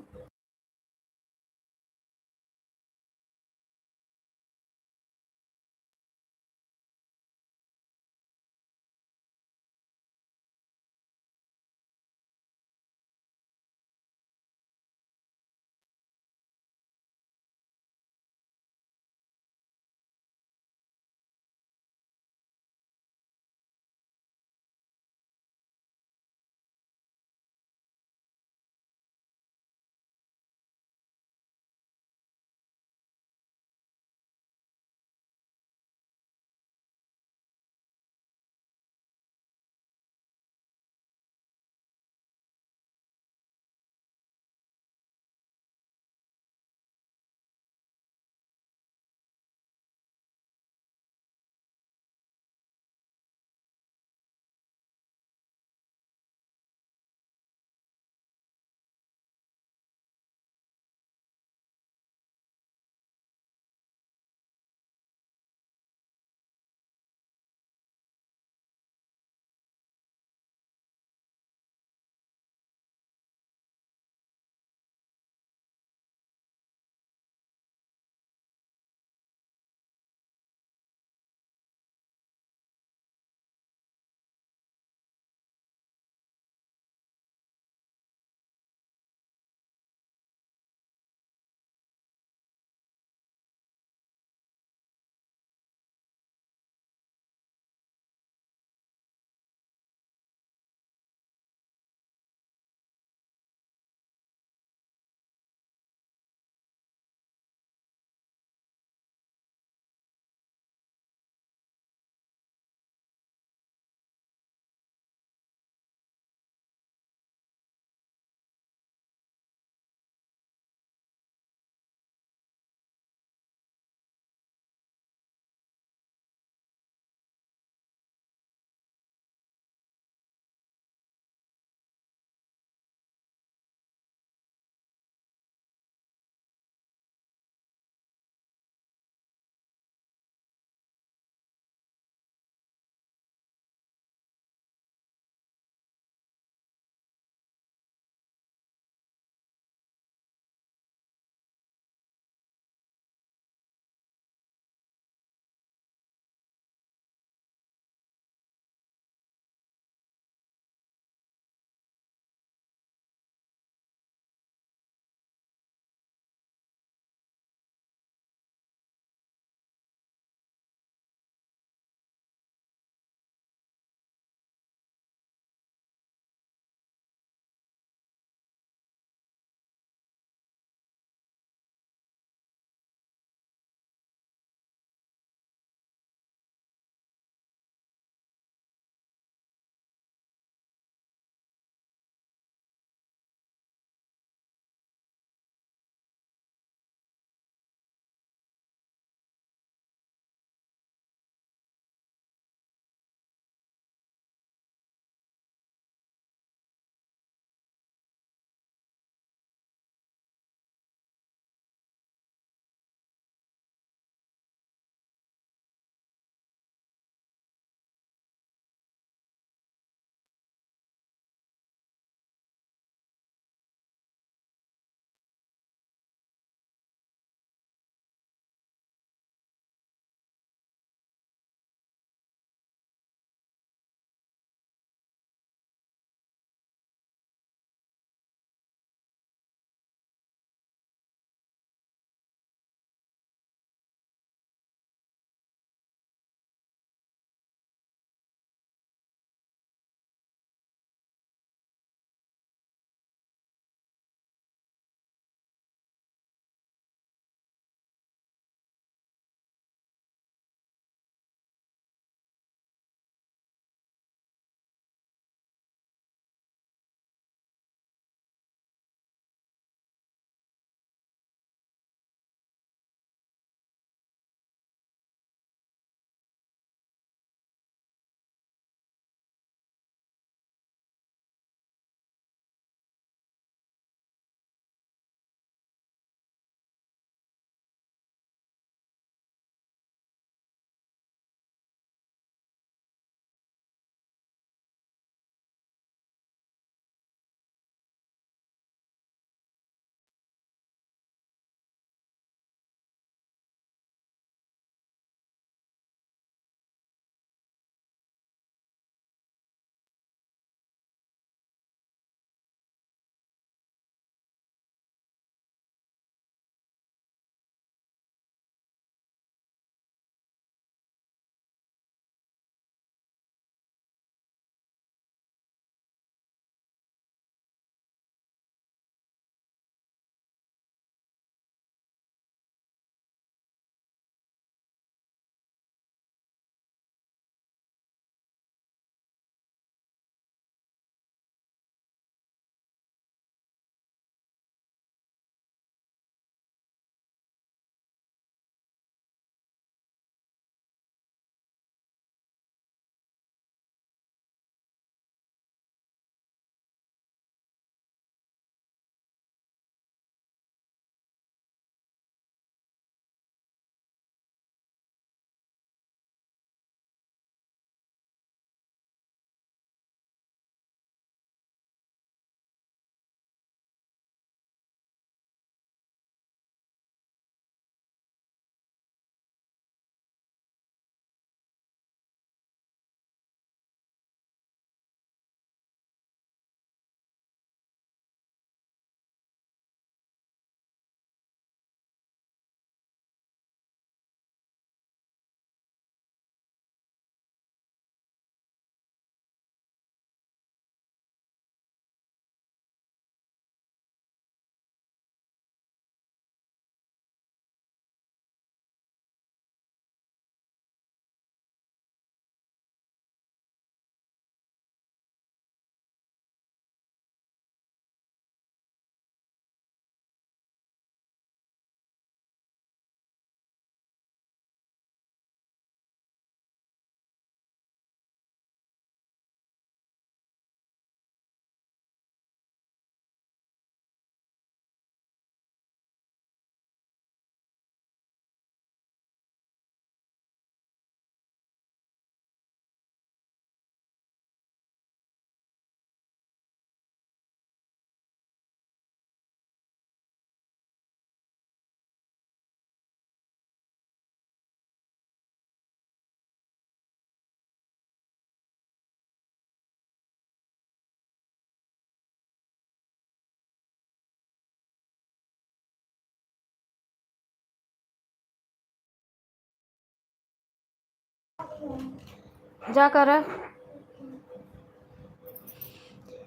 A: जा कर रख।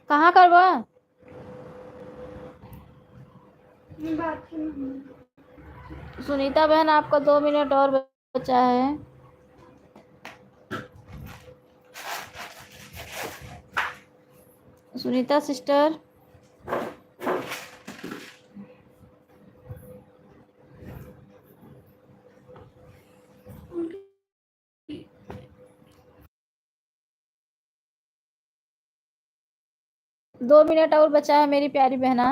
A: कहाँ करवा?
B: बाथरूम।
A: सुनीता बहन आपका 2 मिनट और बचा है। सुनीता सिस्टर, दो मिनट और बचा है मेरी प्यारी बहना।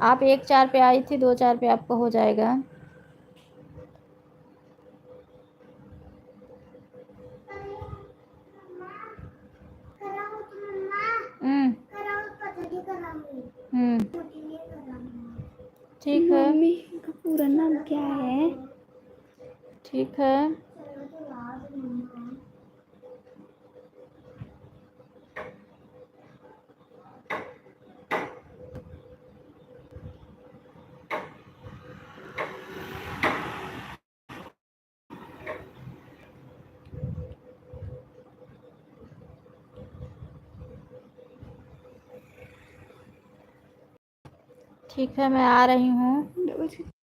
A: आप 1-4 पे आई थी, 2-4 पे आपका हो जाएगा। हम्म, ठीक है,
B: मम्मी का पूरा नाम क्या है?
A: ठीक है। ठीक है, मैं आ रही हूँ।